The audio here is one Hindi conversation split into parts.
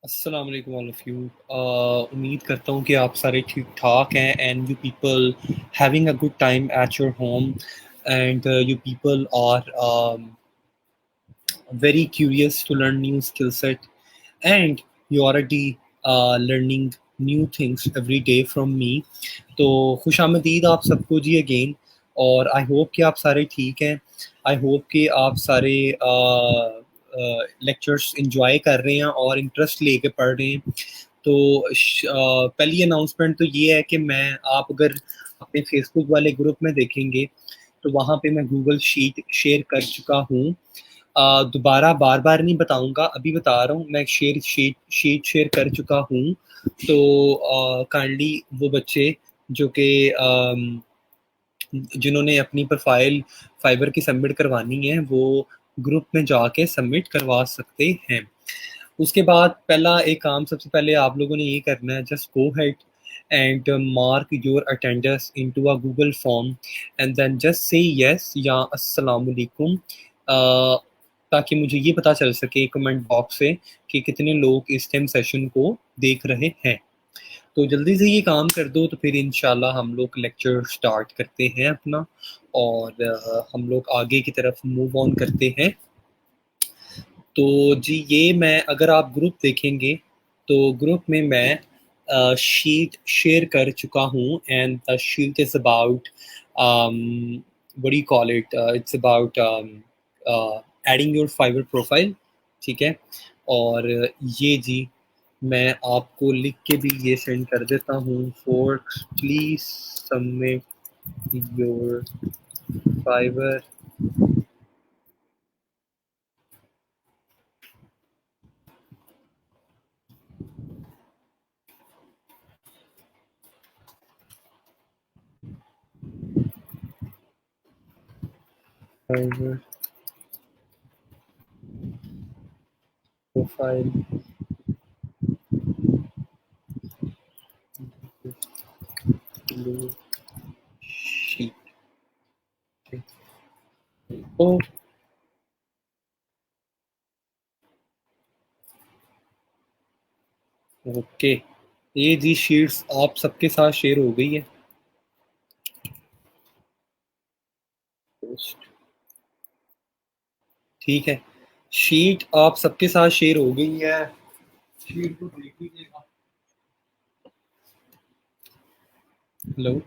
अस्सलाम वालेकुम ऑल ऑफ यू। उम्मीद करता हूँ कि आप सारे ठीक ठाक हैं and you people having a good time at your home and you people are very curious to learn new skill set and you already learning new things every day from me. तो खुश आमदीद आप सबको जी अगेन। और आई होप कि आप सारे ठीक हैं। आई होप कि आप सारे लेक्चर्स इंजॉय कर रहे हैं और इंटरेस्ट लेके पढ़ रहे हैं। तो पहली अनाउंसमेंट तो ये है कि मैं आप अगर अपने फेसबुक वाले ग्रुप में देखेंगे तो वहाँ पे मैं गूगल शीट शेयर कर चुका हूँ। दोबारा बार-बार नहीं बताऊँगा, अभी बता रहा हूँ, मैं शीट शेयर कर चुका हूँ। तो काइंडली वो बच्चे जो कि जिन्होंने अपनी प्रोफ़ाइल फाइवर की सबमिट करवानी है, वो ग्रुप में जाके सबमिट करवा सकते हैं। उसके बाद पहला एक काम सबसे पहले आप लोगों ने ये करना है, just go ahead and mark your attendance into a Google form and then just say yes or अस्सलाम वालेकुम, ताकि मुझे ये पता चल सके कमेंट बॉक्स से कि कितने लोग इस टाइम सेशन को देख रहे हैं। तो जल्दी से ये काम कर दो तो फिर इंशाल्लाह हम लोग लेक्चर स्टार्ट करते हैं अपना और हम लोग आगे की तरफ मूव ऑन करते हैं। तो जी ये मैं अगर आप ग्रुप देखेंगे तो ग्रुप में मैं शीट शेयर कर चुका हूँ and the sheet is about what do you call it, it's about adding your Fiverr profile. ठीक है। और ये जी मैं आपको लिख के भी ये सेंड कर देता हूँ। Folks please submit your Fiverr Fiverr profile sheet. तो ओके, ये जी शीट्स आप सबके साथ शेयर हो गई है। ठीक है, शीट आप सबके साथ शेयर हो गई है। शीट को देख लीजिएगा। हेलो।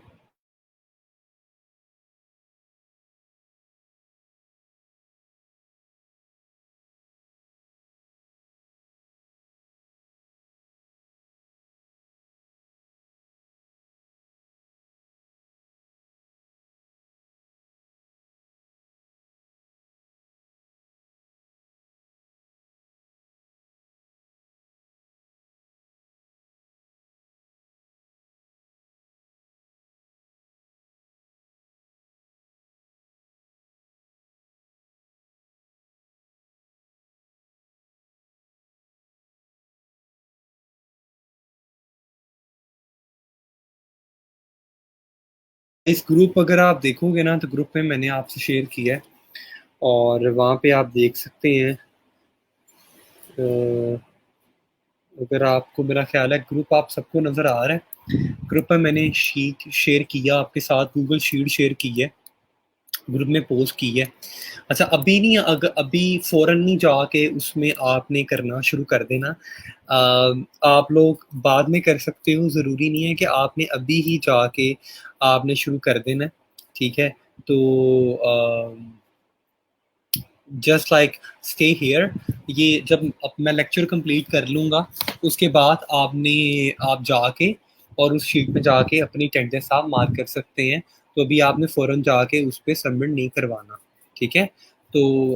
इस ग्रुप अगर आप देखोगे ना तो ग्रुप में मैंने आपसे शेयर किया है और वहाँ पे आप देख सकते हैं। अगर आपको मेरा ख्याल है ग्रुप आप सबको नज़र आ रहा है। ग्रुप में मैंने शीट शेयर किया आपके साथ, गूगल शीट शेयर की है, ग्रुप में पोस्ट की है। अच्छा अभी नहीं, अगर अभी फ़ौरन नहीं जाके उसमें आपने करना शुरू कर देना। आप लोग बाद में कर सकते हो, ज़रूरी नहीं है कि आपने अभी ही जाके आपने शुरू कर देना। ठीक है। तो जस्ट लाइक स्टे हियर। ये जब अब मैं लेक्चर कंप्लीट कर लूँगा उसके बाद आप जाके और उस शीट में जाके अपनी अटेंडेंस आप मार्क कर सकते हैं। तो अभी आपने फ़ौरन जाके उस पे सबमिट नहीं करवाना। ठीक है। तो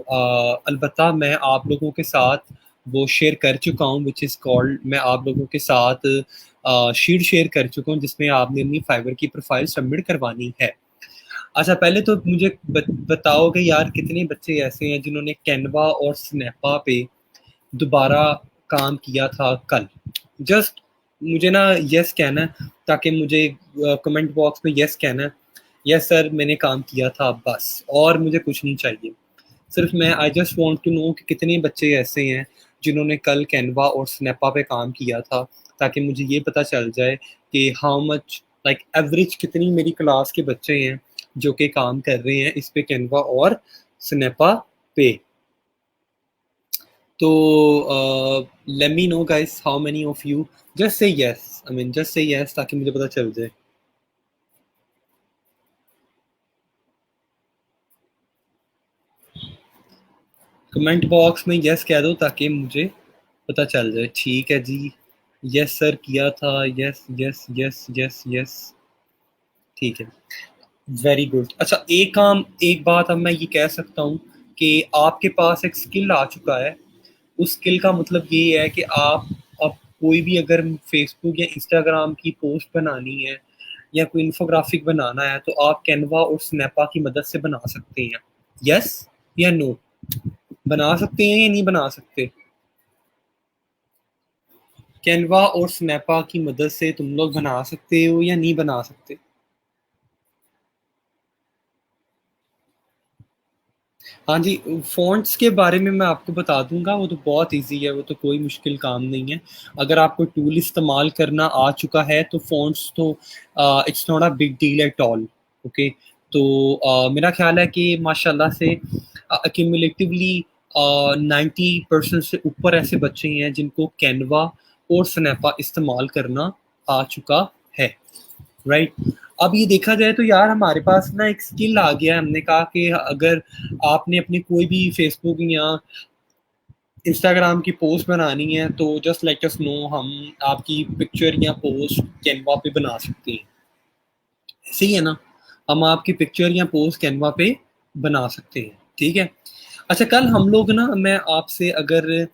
अलबत्ता मैं आप लोगों के साथ वो शेयर कर चुका हूँ विच इज़ कॉल्ड, मैं आप लोगों के साथ शीट शेयर कर चुका हूँ जिसमें आपने अपनी फाइवर की प्रोफाइल सबमिट करवानी है। अच्छा पहले तो मुझे बताओ कि यार कितने बच्चे ऐसे हैं जिन्होंने कैनवा और स्नैपा पे दोबारा काम किया था कल। जस्ट मुझे ना यस कहना है, ताकि मुझे कमेंट बॉक्स में यस कहना है, यस सर मैंने काम किया था, बस और मुझे कुछ नहीं चाहिए। सिर्फ मैं I just want to know कि कितने बच्चे ऐसे हैं जिन्होंने कल कैनवा और स्नैपा पे काम किया था, ताकि मुझे ये पता चल जाए कि हाउ मच लाइक एवरेज कितनी मेरी क्लास के बच्चे हैं जो कि काम कर रहे हैं इस पे कैनवा और स्नैपा पे। तो late me no guys how many of you just say yes, I mean just say yes ताकि मुझे पता चल जाए। कमेंट बॉक्स में यस कह दो ताकि मुझे पता चल जाए। ठीक है जी, यस सर किया था, yes yes yes yes yes, ठीक है, वेरी गुड। अच्छा एक बात अब मैं ये कह सकता हूँ कि आपके पास एक स्किल आ चुका है। उस स्किल का मतलब ये है कि आप अब कोई भी अगर फेसबुक या इंस्टाग्राम की पोस्ट बनानी है या कोई इन्फोग्राफिक बनाना है तो आप कैनवा और स्नैपा की मदद से बना सकते हैं। यस या नो? बना सकते हैं या नहीं बना सकते? कैनवा और स्नैपा की मदद से तुम लोग बना सकते हो या नहीं बना सकते? हाँ जी, फ़ॉन्ट्स के बारे में मैं आपको बता दूँगा, वो तो बहुत ईज़ी है, वो तो कोई मुश्किल काम नहीं है। अगर आपको टूल इस्तेमाल करना आ चुका है तो फ़ॉन्ट्स तो it's not a big deal at all, okay. तो मेरा ख़्याल है कि माशाल्लाह से क्युमुलेटिवली 90% से ऊपर ऐसे बच्चे हैं जिनको कैनवा और स्नैपा इस्तेमाल करना आ चुका है। राइट। अब ये देखा जाए तो यार हमारे पास ना एक स्किल आ गया है। हमने कहा कि अगर आपने अपनी कोई भी फेसबुक या इंस्टाग्राम की पोस्ट बनानी है तो जस्ट लेट अस नो, हम आपकी पिक्चर या पोस्ट कैनवा पे बना सकते हैं। सही है ना? हम आपकी पिक्चर या पोस्ट कैनवा पे बना सकते हैं, ठीक है। अच्छा, कल हम लोग ना, मैं आपसे अगर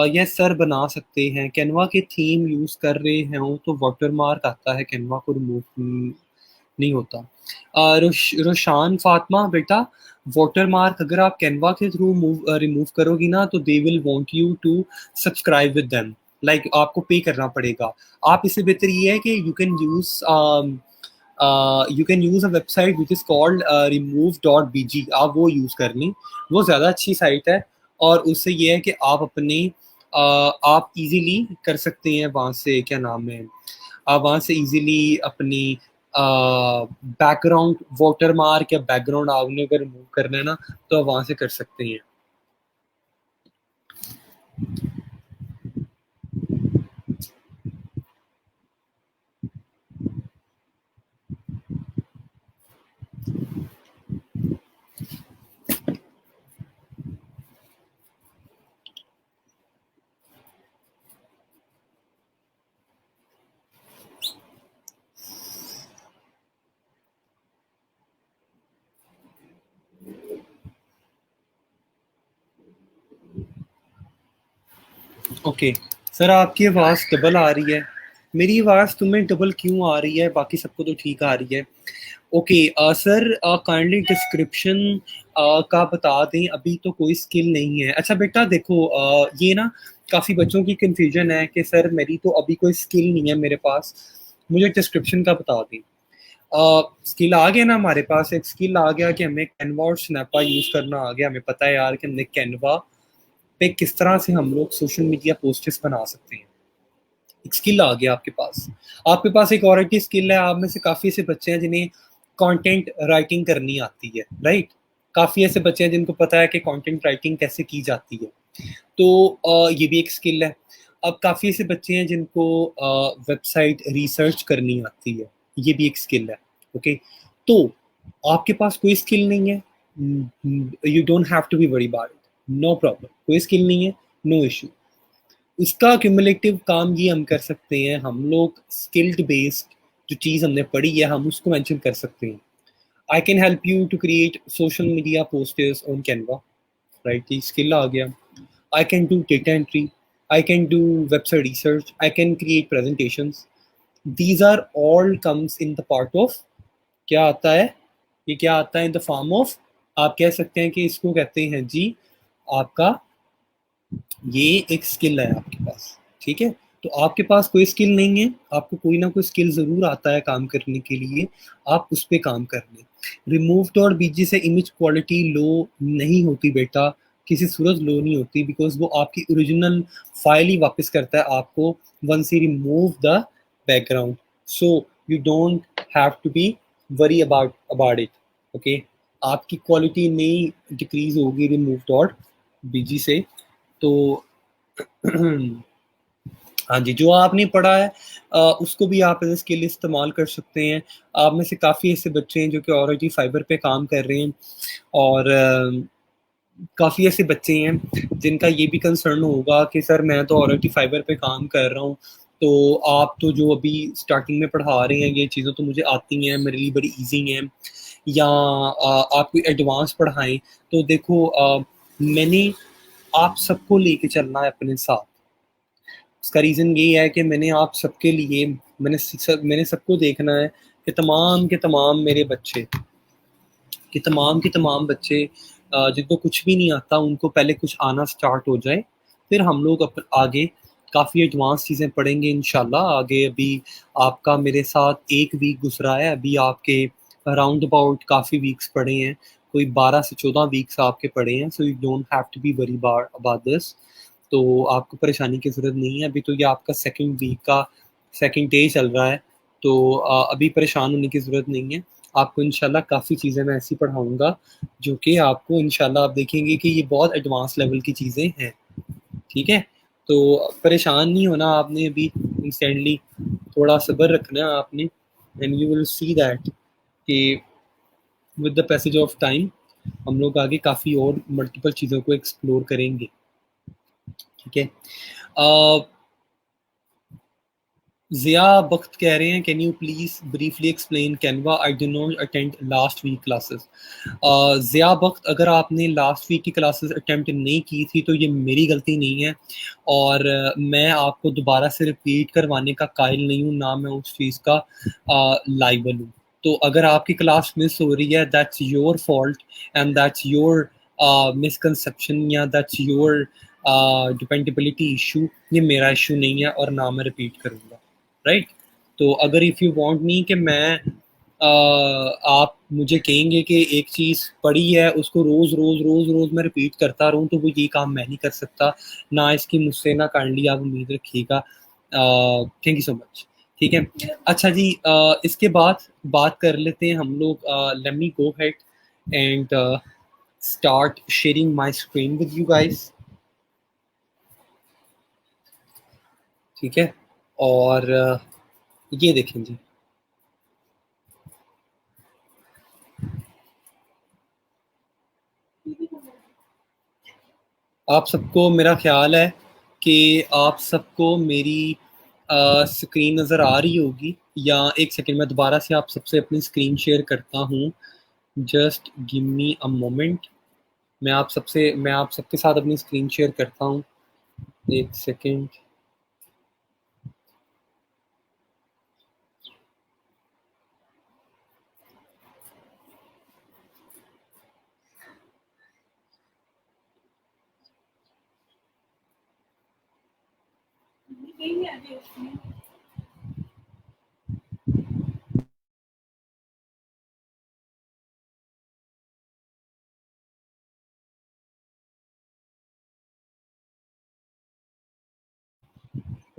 यह सर बना सकते हैं कैनवा के थीम यूज कर रहे हैं तो वाटर मार्क आता है, कैनवा को रिमूव नहीं होता। रोशान फातिमा बेटा, वाटर मार्क अगर आप कैनवा के थ्रू रिमूव करोगी ना तो they will want you to subscribe with them, like आपको पे करना पड़ेगा। आप इससे बेहतर ये है कि you can use a website which is called remove.bg, आप वो यूज कर लें, वो ज़्यादा अच्छी साइट है। और उससे ये है कि आप अपने आप इजीली कर सकते हैं वहाँ से, क्या नाम है, आप वहाँ से इजीली अपनी बैकग्राउंड वाटर मार्क या बैकग्राउंड आपने अगर रिमूव करना है ना तो आप वहाँ से कर सकते हैं। ओके सर, आपकी आवाज़ डबल आ रही है, मेरी आवाज़ तुम्हें डबल क्यों आ रही है? बाकी सबको तो ठीक आ रही है। ओके सर, काइंडली डिस्क्रिप्शन का बता दें, अभी तो कोई स्किल नहीं है। अच्छा बेटा देखो, ये ना काफ़ी बच्चों की कंफ्यूजन है कि सर मेरी तो अभी कोई स्किल नहीं है मेरे पास, मुझे डिस्क्रिप्शन का बता दें। स्किल आ गया ना, हमारे पास एक स्किल आ गया कि हमें कैनवा और स्नैपा यूज़ करना आ गया। हमें पता है यार कि हमने कैनवा पे किस तरह से हम लोग सोशल मीडिया पोस्टर्स बना सकते हैं। एक स्किल आ गया आपके पास। आपके पास एक और की स्किल है, आप में से काफ़ी ऐसे बच्चे हैं जिन्हें कंटेंट राइटिंग करनी आती है, राइट? काफ़ी ऐसे बच्चे हैं जिनको पता है कि कंटेंट राइटिंग कैसे की जाती है। तो ये भी एक स्किल है। अब काफ़ी ऐसे बच्चे हैं जिनको वेबसाइट रिसर्च करनी आती है, ये भी एक स्किल है, ओके? तो आपके पास कोई स्किल नहीं है, you don't have to be worry about it, no problem. कोई स्किल नहीं है, नो इश्यू। इसका क्यूमुलेटिव काम ये हम कर सकते हैं, हम लोग स्किल्ड बेस्ड जो चीज़ हमने पढ़ी है हम उसको मेंशन कर सकते हैं। I can help you to create social media posters on Canva, right? ये स्किल आ गया। I can do data entry, I can do website research, I can create presentations. These are all comes in the part of, क्या आता है? ये क्या आता है? In the form of, आप कह सकते हैं कि इसको कहते हैं जी आपका, ये एक स्किल है आपके पास, ठीक है। तो आपके पास कोई स्किल नहीं है, आपको कोई ना कोई स्किल ज़रूर आता है काम करने के लिए, आप उस पे काम कर लें। रिमूव डॉट बीजी से इमेज क्वालिटी लो नहीं होती बेटा, किसी सूरत लो नहीं होती, बिकॉज वो आपकी ओरिजिनल फाइल ही वापस करता है आपको वंस ही remove the background. So you don't have to be worry about it. Okay, आपकी क्वालिटी नहीं डिक्रीज होगी रिमूव डॉट बीजी से। तो हाँ जी, जो आपने पढ़ा है उसको भी आप एज स्किल इस्तेमाल कर सकते हैं। आप में से काफ़ी ऐसे बच्चे हैं जो कि ऑलरेडी फाइबर पे काम कर रहे हैं, और काफ़ी ऐसे बच्चे हैं जिनका ये भी कंसर्न होगा कि सर मैं तो ऑलरेडी फाइबर पे काम कर रहा हूँ, तो आप तो जो अभी स्टार्टिंग में पढ़ा रहे हैं ये चीज़ें तो मुझे आती हैं, मेरे लिए बड़ी ईजी हैं, या आप कोई एडवांस पढ़ाएं। तो देखो मैंने आप सबको लेके चलना है अपने साथ। इसका रीज़न ये है कि मैंने आप सबके लिए मैंने सबको देखना है कि तमाम के तमाम मेरे बच्चे, कि तमाम बच्चे जिनको कुछ भी नहीं आता उनको पहले कुछ आना स्टार्ट हो जाए, फिर हम लोग आगे काफ़ी एडवांस चीज़ें पढ़ेंगे इंशाल्लाह। आगे अभी आपका मेरे साथ 1 वीक गुजरा है, अभी आपके अराउंड अबाउट काफ़ी वीक्स पड़े हैं, कोई 12 से 14 वीक्स आपके पड़े हैं। So you don't have to be worry about this. तो आपको परेशानी की ज़रूरत नहीं है। अभी तो ये आपका सेकंड वीक का सेकंड डे चल रहा है, तो अभी परेशान होने की ज़रूरत नहीं है। आपको इंशाल्लाह काफ़ी चीज़ें मैं ऐसी पढ़ाऊँगा जो कि आपको इंशाल्लाह आप देखेंगे कि ये बहुत एडवांस लेवल की चीज़ें हैं, ठीक है? तो परेशान नहीं होना आपने अभी इंस्टेंटली, थोड़ा सब्र रखना है आपने, and you will see that कि with the passage of time हम लोग आगे काफ़ी और मल्टीपल चीज़ों को एक्सप्लोर करेंगे, ठीक है? अ, ज़िया बख्त कह रहे हैं can you please briefly explain Canva, I did not attend last week classes. Zia Bakht, अगर आपने लास्ट वीक की क्लासेस अटेम्प्ट नहीं की थी तो ये मेरी गलती नहीं है, और मैं आपको दोबारा से रिपीट करवाने का कायल नहीं हूँ, ना मैं उस चीज़ का लाइबल हूँ। तो अगर आपकी क्लास मिस हो रही है that's your fault, and that's your misconception, या दैट्स योर डिपेंडेबिलिटी इशू। ये मेरा इशू नहीं है और ना मैं रिपीट करूँगा, राइट? तो अगर इफ़ यू वांट मी कि मैं आप मुझे कहेंगे कि एक चीज़ पढ़ी है उसको रोज़ रोज़ रोज़ रोज़ मैं रिपीट करता रहूँ, तो वो ये काम मैं नहीं कर सकता, ना इसकी मुझसे ना काइंडली आप उम्मीद रखिएगा। Thank you so much. ठीक है, अच्छा जी, इसके बाद बात कर लेते हैं हम लोग। Late me go head and start sharing my screen with you guys, ठीक है? और ये देखें जी, आप सबको मेरा ख़्याल है कि आप सबको मेरी स्क्रीन नज़र आ रही होगी, या एक सेकंड मैं दोबारा से आप सबसे अपनी स्क्रीन शेयर करता हूँ। Just give me a moment. मैं आप सबके साथ अपनी स्क्रीन शेयर करता हूँ, एक सेकंड।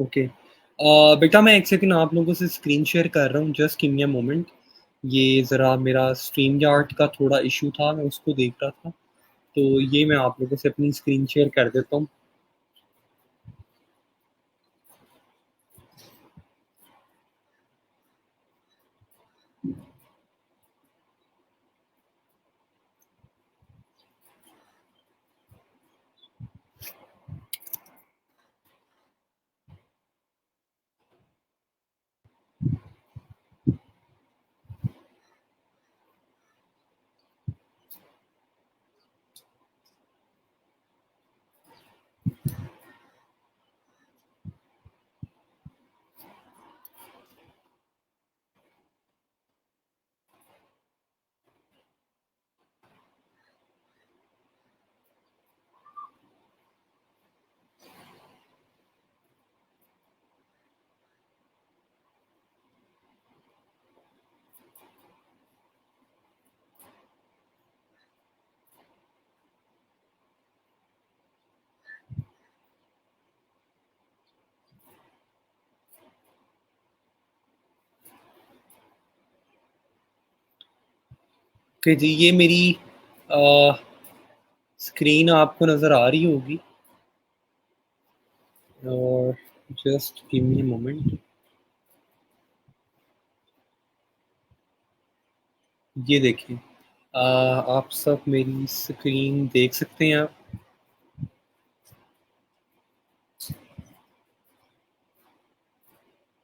ओके, बेटा मैं एक सेकंड आप लोगों से स्क्रीन शेयर कर रहा हूँ, just give me a moment. ये ज़रा मेरा स्ट्रीम यार्ड का थोड़ा इशू था, मैं उसको देख रहा था, तो ये मैं आप लोगों से अपनी स्क्रीन शेयर कर देता हूँ। कि जी ये मेरी स्क्रीन आपको नज़र आ रही होगी और just give me a moment. ये देखिए, आप सब मेरी स्क्रीन देख सकते हैं आप।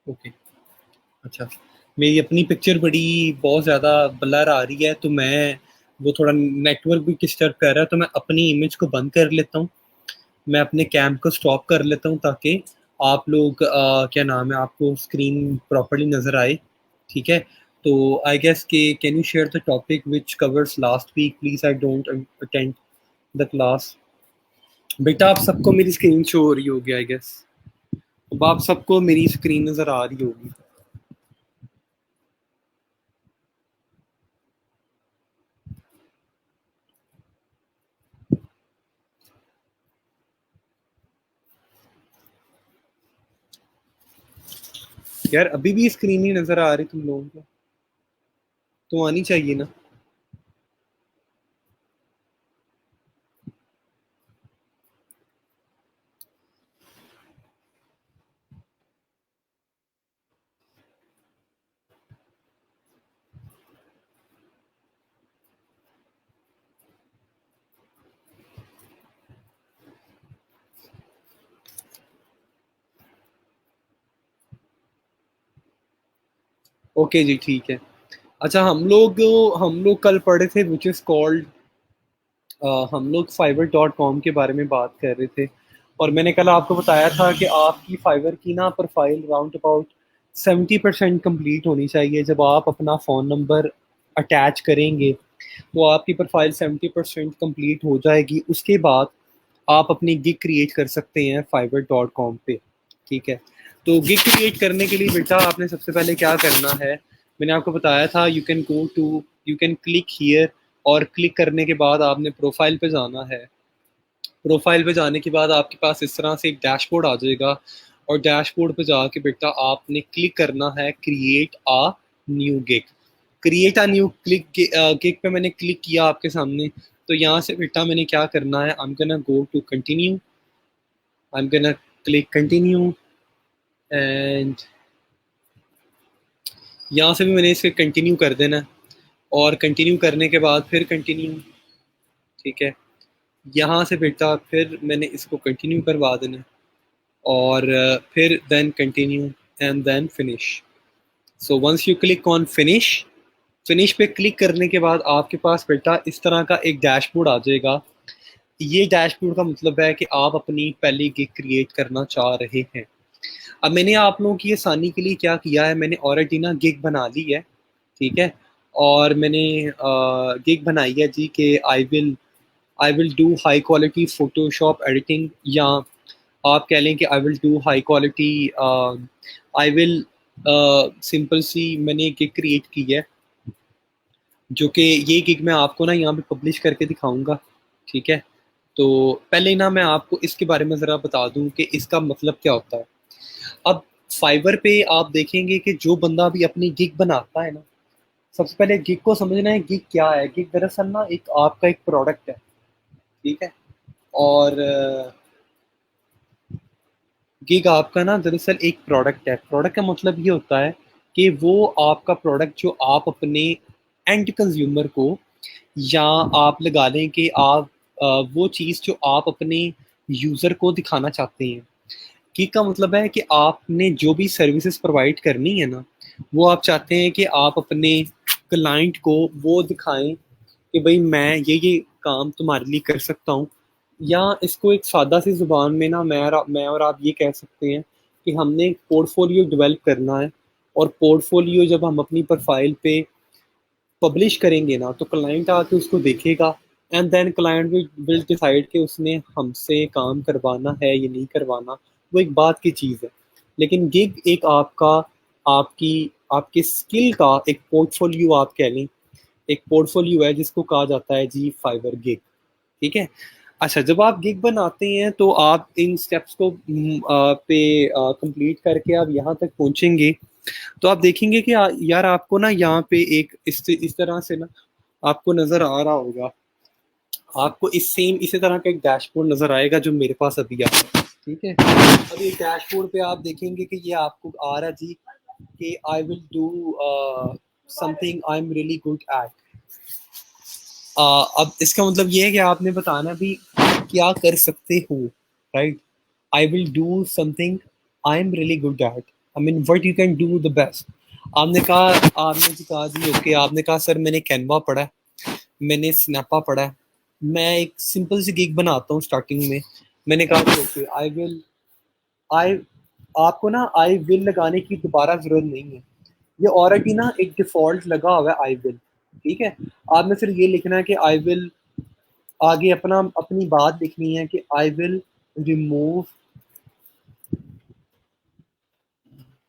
ओके, अच्छा। मेरी अपनी पिक्चर बड़ी बहुत ज़्यादा ब्लर आ रही है, तो मैं वो थोड़ा नेटवर्क भी डिस्टर्ब कर रहा है, तो मैं अपनी इमेज को बंद कर लेता हूँ। मैं अपने कैम को स्टॉप कर लेता हूँ ताकि आप लोग क्या नाम है, आपको स्क्रीन प्रॉपर्ली नज़र आए। ठीक है, तो आई गेस के can you share the topic which covers last week please, I don't attend the class. बेटा आप सबको मेरी स्क्रीन शो हो रही होगी आई गेस। अब आप सबको मेरी स्क्रीन नज़र आ रही होगी। यार अभी भी स्क्रीन नहीं नज़र आ रही तुम लोगों को? तो आनी चाहिए ना। ओके जी, ठीक है। अच्छा, हम लोग कल पढ़े थे विच इज़ कॉल्ड, हम लोग fiverr.com के बारे में बात कर रहे थे। और मैंने कल आपको बताया था कि आपकी फाइवर की ना प्रोफाइल राउंड अबाउट 70% कंप्लीट होनी चाहिए। जब आप अपना फ़ोन नंबर अटैच करेंगे तो आपकी प्रोफाइल 70% कंप्लीट हो जाएगी। उसके बाद आप अपनी गिग क्रिएट कर सकते हैं fiverr.com पे। ठीक है, तो गिग क्रिएट करने के लिए बेटा आपने सबसे पहले क्या करना है, मैंने आपको बताया था, यू कैन क्लिक हियर। और क्लिक करने के बाद आपने प्रोफाइल पे जाना है। प्रोफाइल पे जाने के बाद आपके पास इस तरह से एक डैशबोर्ड आ जाएगा। और डैशबोर्ड पे जाके बेटा आपने क्लिक करना है create a new gig. Create a new click gig पे मैंने क्लिक किया आपके सामने। तो यहाँ से बेटा मैंने क्या करना है, I am gonna go to continue, I am gonna click continue. And यहाँ से भी मैंने इसे कंटिन्यू कर देना है। और कंटिन्यू करने के बाद फिर कंटिन्यू। ठीक है, यहाँ से बेटा फिर मैंने इसको कंटिन्यू करवा देना है। और फिर then continue and then finish. So once you click on finish, finish पे क्लिक करने के बाद आपके पास बेटा इस तरह का एक डैशबोर्ड आ जाएगा। ये डैशबोर्ड का मतलब है कि आप अपनी पहली गिग क्रिएट करना चाह रहे हैं। अब मैंने आप लोगों की आसानी के लिए क्या किया है, मैंने ऑलरेडी ना गिग बना ली है। ठीक है, और मैंने गिग बनाई है जी कि I will do high quality Photoshop editing, या आप कह लें कि I will do high quality, I will simple सी मैंने गिग क्रिएट की है, जो कि ये गिग मैं आपको ना यहाँ पे पब्लिश करके दिखाऊंगा। ठीक है, तो पहले ना मैं आपको इसके बारे में ज़रा बता दूं कि इसका मतलब क्या होता है। अब फाइवर पे आप देखेंगे कि जो बंदा भी अपनी गिग बनाता है ना, सबसे पहले गिग को समझना है। गिग क्या है? गिग दरअसल ना एक आपका एक प्रोडक्ट है। ठीक है, और गिग आपका ना दरअसल एक प्रोडक्ट है। प्रोडक्ट का मतलब ये होता है कि वो आपका प्रोडक्ट जो आप अपने एंड कंज्यूमर को, या आप लगा लें कि आप वो चीज़ जो आप अपने यूज़र को दिखाना चाहते हैं। गिग का मतलब है कि आपने जो भी सर्विसेज प्रोवाइड करनी है ना, वो आप चाहते हैं कि आप अपने क्लाइंट को वो दिखाएं कि भाई मैं ये काम तुम्हारे लिए कर सकता हूँ। या इसको एक सादा सी ज़ुबान में ना मैं और आप ये कह सकते हैं कि हमने एक पोर्टफोलियो डेवलप करना है। और पोर्टफोलियो जब हम अपनी प्रोफाइल पे पब्लिश करेंगे ना, तो क्लाइंट आके उसको देखेगा। And then client will decide कि उसने हमसे काम करवाना है या नहीं करवाना। वो एक बात की चीज़ है। लेकिन गिग एक आपका, आपकी आपके स्किल का एक पोर्टफोलियो आप कह लें, एक पोर्टफोलियो है जिसको कहा जाता है जी फाइवर गिग। ठीक है, अच्छा, जब आप गिग बनाते हैं तो आप इन स्टेप्स को पे कंप्लीट करके आप यहाँ तक पहुँचेंगे, तो आप देखेंगे कि यार आपको ना यहाँ पे एक इस तरह से ना आपको नजर आ रहा होगा, आपको इसी तरह का एक डैशबोर्ड नजर आएगा जो मेरे पास अभी आ रहा है। ठीक है, अब ये डैशबोर्ड पे आप देखेंगे कि ये आपको आ रहा जी कि I will do something I am really good at. अब इसका मतलब ये है कि आपने बताना भी क्या कर सकते हो, right. I will do something I am really good at, I mean what you can do the best. आपने जी कहा जी ओके, आपने कहा सर मैंने कैनवा पढ़ा है, मैंने स्नैपा पढ़ा है, मैं एक सिंपल सी गिग बनाता हूँ स्टार्टिंग में। मैंने कहा कि ओके आई आपको ना आई विल लगाने की दोबारा जरूरत नहीं है, ये ऑलरेडी ना एक डिफॉल्ट लगा हुआ है आई विल। ठीक है, आपने सिर्फ ये लिखना है कि आई विल, आगे अपनी बात लिखनी है कि I will remove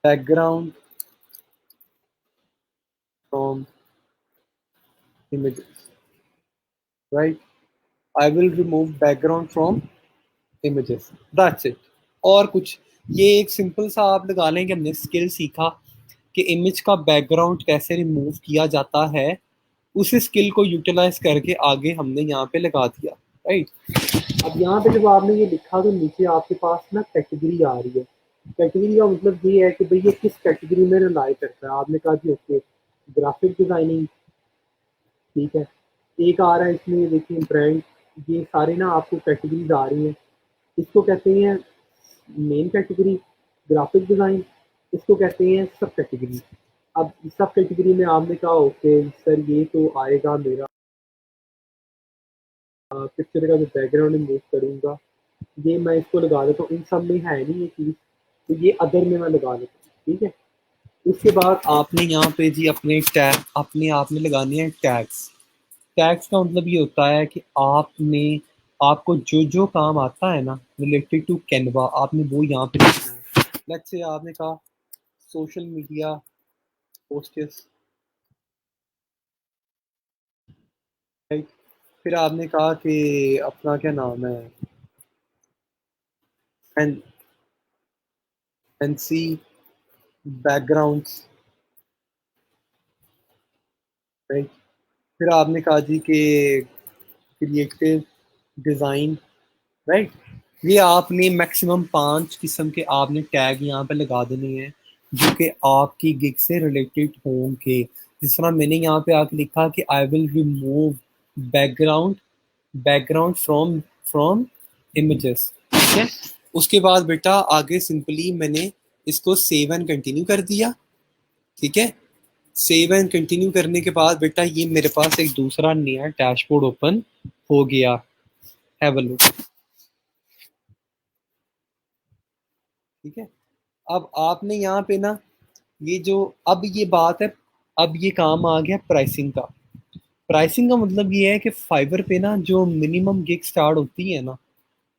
background from images, right. I will remove background from images, that's it. और कुछ, ये एक सिंपल सा आप लगा लें कि हमने स्किल सीखा कि इमेज का बैकग्राउंड कैसे रिमूव किया जाता है, उस स्किल को यूटिलाइज करके आगे हमने यहाँ पे लगा दिया, राइट। अब यहाँ पे जब आपने ये लिखा तो नीचे आपके पास ना कैटेगरी आ रही है। कैटेगरी का मतलब ये है कि भाई ये किस कैटेगरी में रिलाई करता है। आपने कहा जी ओके ग्राफिक डिजाइनिंग, ठीक है। एक आ रहा है इसमें, ये देखिए ब्रांड, ये सारे ना आपको कैटेगरीज आ रही हैं। इसको कहते हैं मेन कैटेगरी ग्राफिक डिजाइन, इसको कहते हैं सब कैटेगरी। अब सब कैटेगरी में आपने कहा ओके सर ये तो आएगा मेरा पिक्चर का जो बैकग्राउंड मूव करूंगा, ये मैं इसको लगा देता हूँ। इन सब में है नहीं ये चीज़, तो ये अदर में मैं लगा देता हूँ, ठीक है। उसके बाद आपने यहाँ पे जी अपने टैग अपने आपने लगाने हैं टैग्स। टैग्स का मतलब ये होता है कि आपको जो जो काम आता है ना रिलेटेड टू कैनवा, आपने वो यहाँ पे लिखना है। लेट्स से आपने कहा सोशल मीडिया पोस्टर्स, राइट। फिर आपने कहा कि अपना क्या नाम है, फैंसी बैकग्राउंड्स, राइट। फिर आपने कहा जी कि क्रिएटिव डिज़ाइन, राइट। ये आपने मैक्सिमम 5 किस्म के आपने टैग यहाँ पे लगा देने हैं जो कि आपकी गिग से रिलेटेड होंगे। जिस तरह मैंने यहाँ पे आके लिखा कि I will remove background background from from images, ठीक है। उसके बाद बेटा आगे सिंपली मैंने इसको सेव एंड कंटिन्यू कर दिया, ठीक है। सेव एंड कंटिन्यू करने के बाद बेटा ये मेरे पास एक दूसरा नया डैशबोर्ड ओपन हो गया। हैव अ लुक, ठीक है। अब आपने यहाँ पे ना ये जो, अब ये बात है, अब ये काम आ गया प्राइसिंग का। प्राइसिंग का मतलब ये है कि फाइवर पे ना जो मिनिमम गिग स्टार्ट होती है ना,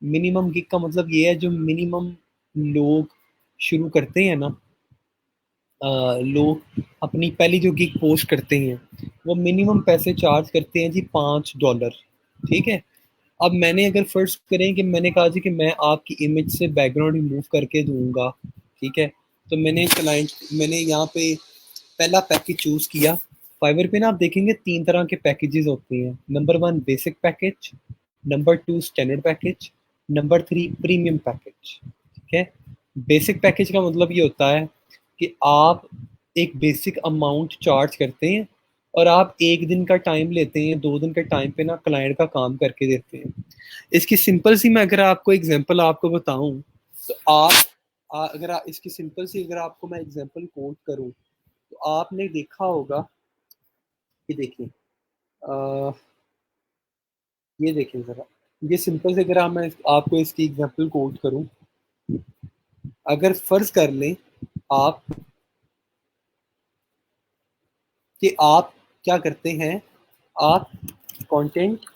मिनिमम गिग का मतलब ये है जो मिनिमम लोग शुरू करते हैं ना, लोग अपनी पहली जो गिग पोस्ट करते हैं वो मिनिमम पैसे चार्ज करते हैं जी $5, ठीक है। अब मैंने अगर फर्ज करें कि मैंने कहा जी कि मैं आपकी इमेज से बैकग्राउंड रिमूव करके दूंगा, ठीक है। तो मैंने यहाँ पे पहला पैकेज चूज किया। फाइवर पे ना आप देखेंगे 3 तरह के पैकेजेस होते हैं। Number 1 basic package, number 2 standard package, number 3 premium package, ठीक है। बेसिक पैकेज का मतलब ये होता है कि आप एक बेसिक अमाउंट चार्ज करते हैं और आप 1 दिन का टाइम लेते हैं, 2 दिन का टाइम पे ना क्लाइंट का काम करके देते हैं। इसकी सिंपल सी मैं अगर आपको एग्जांपल आपको बताऊं तो इसकी सिंपल सी अगर आपको मैं एग्जांपल कोट करूं तो आपने देखा होगा कि देखिए ये देखें ज़रा, ये सिंपल से अगर मैं आपको इसकी एग्जांपल कोट करूं, अगर फर्ज कर लें आप कि आप क्या करते हैं, आप कंटेंट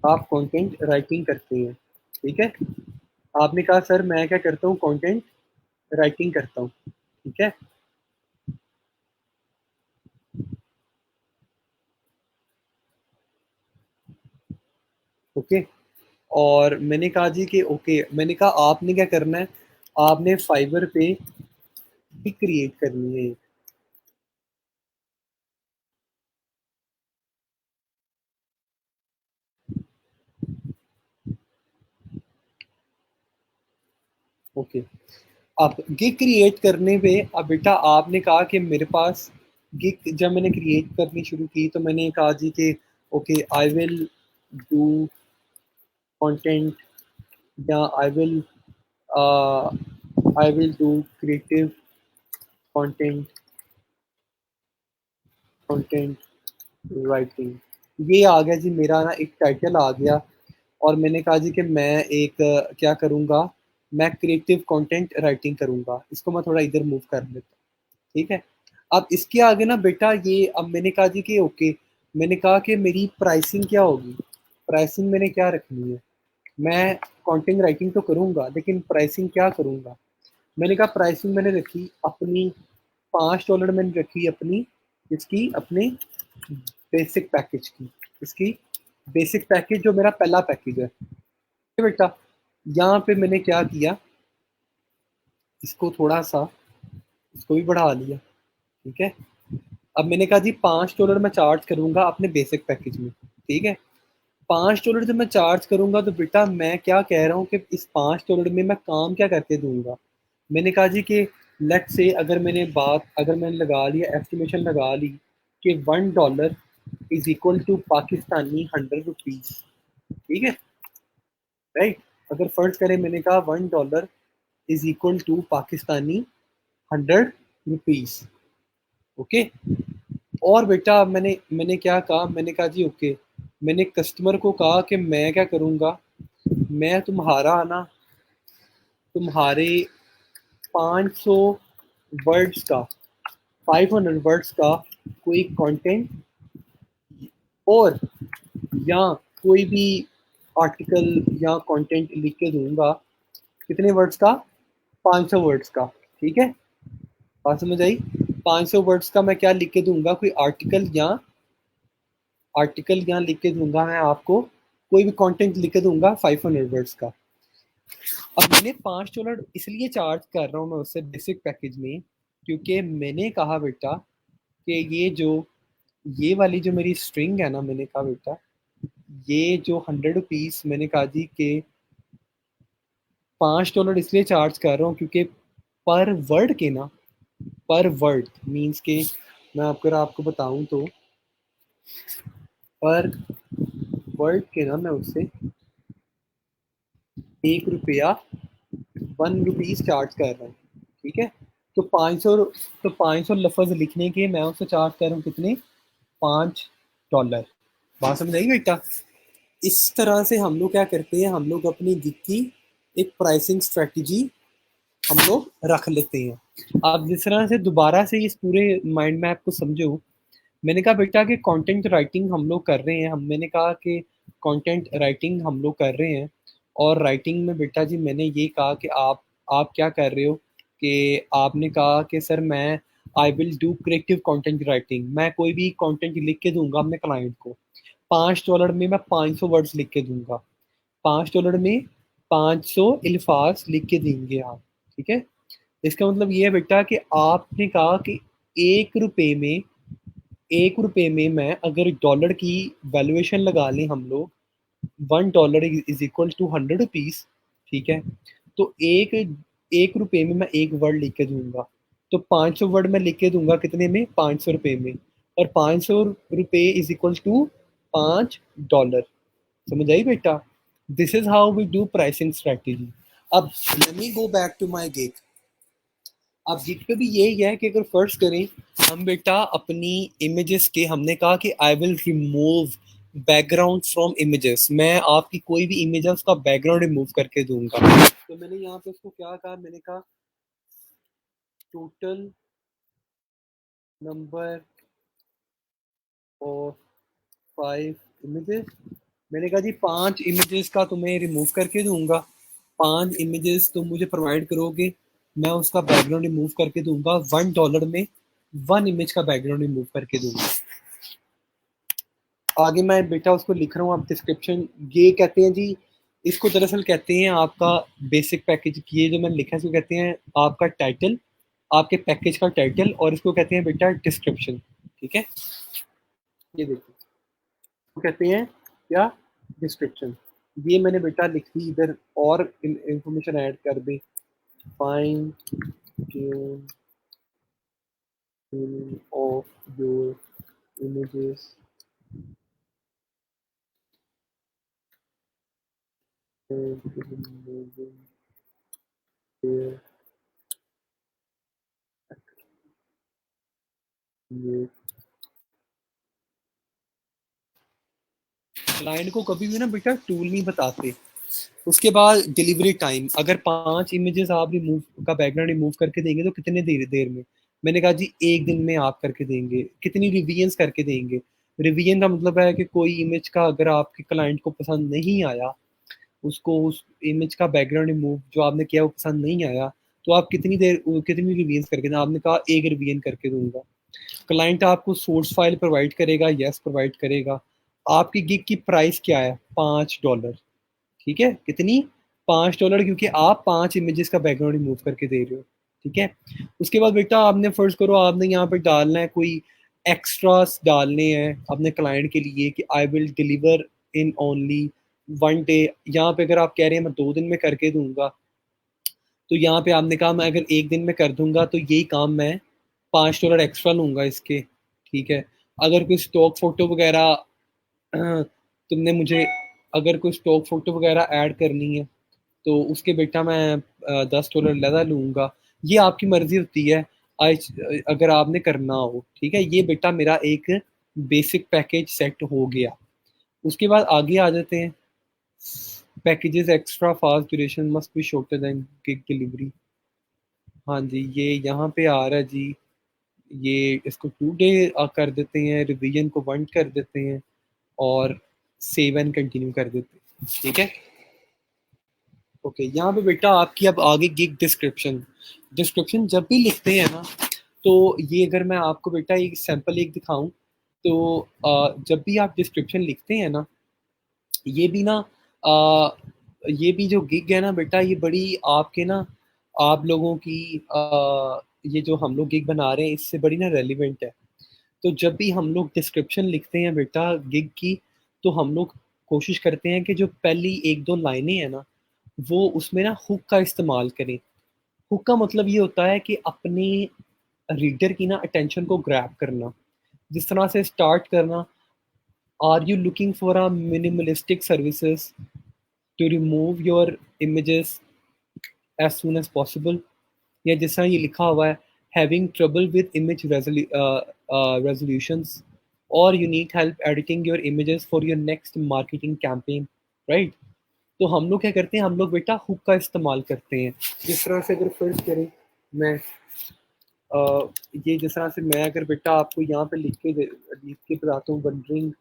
आप कंटेंट राइटिंग करते हैं, ठीक है। आपने कहा सर मैं क्या करता हूँ कंटेंट राइटिंग करता हूँ, ठीक है, ओके। और मैंने कहा जी कि ओके, मैंने कहा आपने क्या करना है, आपने फाइवर पे भी क्रिएट करनी है, ओके, अब गिग क्रिएट करने पे अब बेटा आपने कहा कि मेरे पास गिग, जब मैंने क्रिएट करनी शुरू की तो मैंने कहा जी कि okay I will do content, या I will do creative content, content writing. ये आ गया जी, मेरा ना एक टाइटल आ गया। और मैंने कहा जी कि मैं एक क्या करूँगा, मैं क्रिएटिव कंटेंट राइटिंग करूँगा। इसको मैं थोड़ा इधर मूव कर लेता हूँ, ठीक है। अब इसके आगे ना बेटा ये, अब मैंने कहा जी कि ओके, मैंने कहा कि मेरी प्राइसिंग क्या होगी, प्राइसिंग मैंने क्या रखनी है। मैं कंटेंट राइटिंग तो करूँगा लेकिन प्राइसिंग क्या करूँगा। मैंने कहा प्राइसिंग मैंने रखी अपनी $5 मैंने रखी अपनी, इसकी अपने बेसिक पैकेज की, इसकी बेसिक पैकेज जो मेरा पहला पैकेज है। बेटा यहाँ पे मैंने क्या किया, इसको थोड़ा सा, इसको भी बढ़ा लिया, ठीक है। अब मैंने कहा जी $5 मैं चार्ज करूंगा अपने बेसिक पैकेज में, ठीक है। $5 जब मैं चार्ज करूंगा तो बेटा मैं क्या कह रहा हूँ कि इस $5 में मैं काम क्या करके दूंगा। मैंने कहा जी कि लेट से, अगर मैंने लगा लिया, एस्टिमेशन लगा ली कि $1 is equal to Pakistani 100 rupees, ठीक है, राइट। अगर फर्ज करें, मैंने कहा $1 is equal to Pakistani 100 rupees, okay. और बेटा मैंने मैंने क्या कहा, मैंने कहा जी ओके, मैंने कस्टमर को कहा कि मैं क्या करूँगा, मैं तुम्हारा ना, तुम्हारे 500 वर्ड्स का, 500 वर्ड्स का कोई कंटेंट, और या कोई भी आर्टिकल या कंटेंट लिख के दूंगा। कितने वर्ड्स का, 500 वर्ड्स का, ठीक है। बात समझ आई। 500 वर्ड्स का मैं क्या लिख के दूंगा, कोई आर्टिकल या लिख के दूंगा मैं आपको, कोई भी कंटेंट लिख के दूंगा 500 वर्ड्स का। अब मैंने $5 इसलिए चार्ज कर रहा हूँ मैं उससे बेसिक पैकेज में, क्योंकि मैंने कहा बेटा कि ये वाली जो मेरी स्ट्रिंग है ना, मैंने कहा बेटा ये जो 100 रुपीज, मैंने कहा जी कि $5 इसलिए चार्ज कर रहा हूँ क्योंकि पर वर्ड के ना, पर वर्ड मीन्स के, मैं आपको बताऊं तो पर वर्ड के ना मैं उससे ₹1, 1 रुपीज चार्ज कर रहा हूँ, ठीक है। तो 500, तो 500 लफ्ज लिखने के मैं उससे चार्ज कर रहा हूँ कितने, $5। बात समझ आई बेटा। इस तरह से हम लोग क्या करते हैं, हम लोग अपनी गिग की एक प्राइसिंग स्ट्रेटजी हम लोग रख लेते हैं। आप जिस तरह से दोबारा से इस पूरे माइंड मैप को समझो, मैंने कहा बेटा कि कंटेंट राइटिंग हम लोग कर रहे हैं, मैंने कहा कि कंटेंट राइटिंग हम लोग कर रहे हैं। और राइटिंग में बेटा जी मैंने ये कहा कि आप क्या कर रहे हो, कि आपने कहा कि सर मैं आई will do creative content writing, मैं कोई भी कंटेंट लिख के दूंगा अपने क्लाइंट को। $5 में मैं 500 वर्ड्स लिख के दूंगा, $5 में 500 अल्फाज लिख के देंगे आप, ठीक है। इसका मतलब ये है बेटा कि आपने कहा कि एक रुपए में मैं अगर डॉलर की वैल्यूएशन लगा लें हम लोग, $1 इज इक्वल टू 100 रुपीज, ठीक है। तो एक रुपए में मैं एक वर्ड लिख के दूंगा, तो 500 वर्ड में लिख के दूंगा कितने में, $500 में। और $500 इज इक्वल टू $5। समझ आई बेटा। This is how we do pricing strategy. अब let me go back to my gig. अब गिग पे भी यही है कि अगर फर्ज करें हम बेटा अपनी इमेजेस के, हमने कहा कि I will remove background from images, मैं आपकी कोई भी इमेज है उसका बैकग्राउंड रिमूव करके दूंगा। तो मैंने यहाँ पे उसको क्या कहा, मैंने कहा टोटल नंबर ऑफ 5 इमेजेस। मैंने कहा जी 5 इमेजेस का तुम्हें रिमूव करके दूंगा, 5 इमेजेस तुम मुझे प्रोवाइड करोगे, मैं उसका बैकग्राउंड रिमूव करके दूंगा $1 में, 1 इमेज का बैकग्राउंड रिमूव करके दूंगा। आगे मैं बेटा उसको लिख रहा हूँ, आप डिस्क्रिप्शन ये कहते हैं जी, इसको दरअसल कहते हैं आपका बेसिक पैकेज, ये जो मैंने लिखा है इसको कहते हैं आपका टाइटल, आपके पैकेज का टाइटल, और इसको कहते हैं बेटा डिस्क्रिप्शन, ठीक है। ये देखो तो कहते हैं क्या, डिस्क्रिप्शन। ये मैंने बेटा लिख दी इधर, और इंफॉर्मेशन ऐड कर दी, fine tune of your images and removing their accurate। Client को कभी भी ना बेटा टूल नहीं बताते। उसके बाद डिलीवरी टाइम, अगर 5 इमेजेस आप रिमूव का बैकग्राउंड रिमूव करके देंगे तो कितने देर देर में? मैंने कहा जी 1 दिन में आप करके देंगे। कितनी रिवीजन्स करके देंगे? रिवीजन का मतलब है कि कोई इमेज का अगर आपके क्लाइंट को पसंद नहीं आया, उसको उस इमेज का बैकग्राउंड रिमूव जो आपने किया वो पसंद नहीं आया, तो आप कितनी रिवीजन करके दें? आपने कहा 1 रिवीजन करके दूंगा। क्लाइंट आपको सोर्स फाइल प्रोवाइड करेगा, यस प्रोवाइड करेगा। आपकी गिग की प्राइस क्या है? $5। ठीक है, कितनी? $5, क्योंकि आप 5 इमेजेस का बैकग्राउंड रिमूव करके दे रहे हो। ठीक है, उसके बाद बेटा आपने फर्ज करो आपने यहाँ पे डालना है कोई एक्स्ट्रास डालने हैं अपने क्लाइंट के लिए कि I will deliver in only 1 day. यहाँ पे अगर आप कह रहे हैं मैं 2 दिन में करके दूंगा, तो यहाँ पे आपने कहा मैं अगर 1 दिन में कर दूंगा तो यही काम मैं $5 एक्स्ट्रा लूंगा इसके। ठीक है, अगर कोई स्टॉक फोटो वगैरह तुमने मुझे अगर कोई स्टॉक फोटो वगैरह ऐड करनी है तो उसके बेटा मैं $10 ज़्यादा लूँगा। ये आपकी मर्जी होती है, आज अगर आपने करना हो। ठीक है, ये बेटा मेरा एक बेसिक पैकेज सेट हो गया। उसके बाद आगे आ जाते हैं। Packages extra fast duration must be shorter than gig delivery. हाँ जी, ये यहाँ पे आ रहा है जी। ये इसको 2 डे कर देते हैं, रिवीजन को 1 कर देते हैं और सेव एंड कंटिन्यू कर देते हैं। ठीक है, ओके। यहाँ पे बेटा आपकी अब आगे गिग डिस्क्रिप्शन। डिस्क्रिप्शन जब भी लिखते हैं ना, तो ये अगर मैं आपको बेटा एक सैंपल एक दिखाऊं, तो जब भी आप डिस्क्रिप्शन लिखते हैं ना, ये भी ना अ, ये भी जो गिग है ना बेटा, ये बड़ी आपके ना आप लोगों की ये जो हम लोग गिग बना रहे हैं इससे बड़ी ना रेलिवेंट है। तो जब भी हम लोग डिस्क्रिप्शन लिखते हैं बेटा गिग की, तो हम लोग कोशिश करते हैं कि जो पहली 1-2 लाइनें हैं ना, वो उसमें ना हुक का इस्तेमाल करें। हुक का मतलब ये होता है कि अपने रीडर की ना अटेंशन को ग्रैब करना। जिस तरह से स्टार्ट करना, are you looking for a minimalistic services to remove your images as soon as possible. या जिस तरह ये लिखा हुआ है, having trouble with image resolutions, और you need help editing your images for your next marketing campaign, right? तो हम लोग क्या करते हैं, हम लोग बेटा हुक का इस्तेमाल करते हैं। जिस तरह से अगर फर्ज करें मैं ये जिस तरह से मैं अगर बेटा आपको यहाँ पे लिख के बताता हूँ, wondering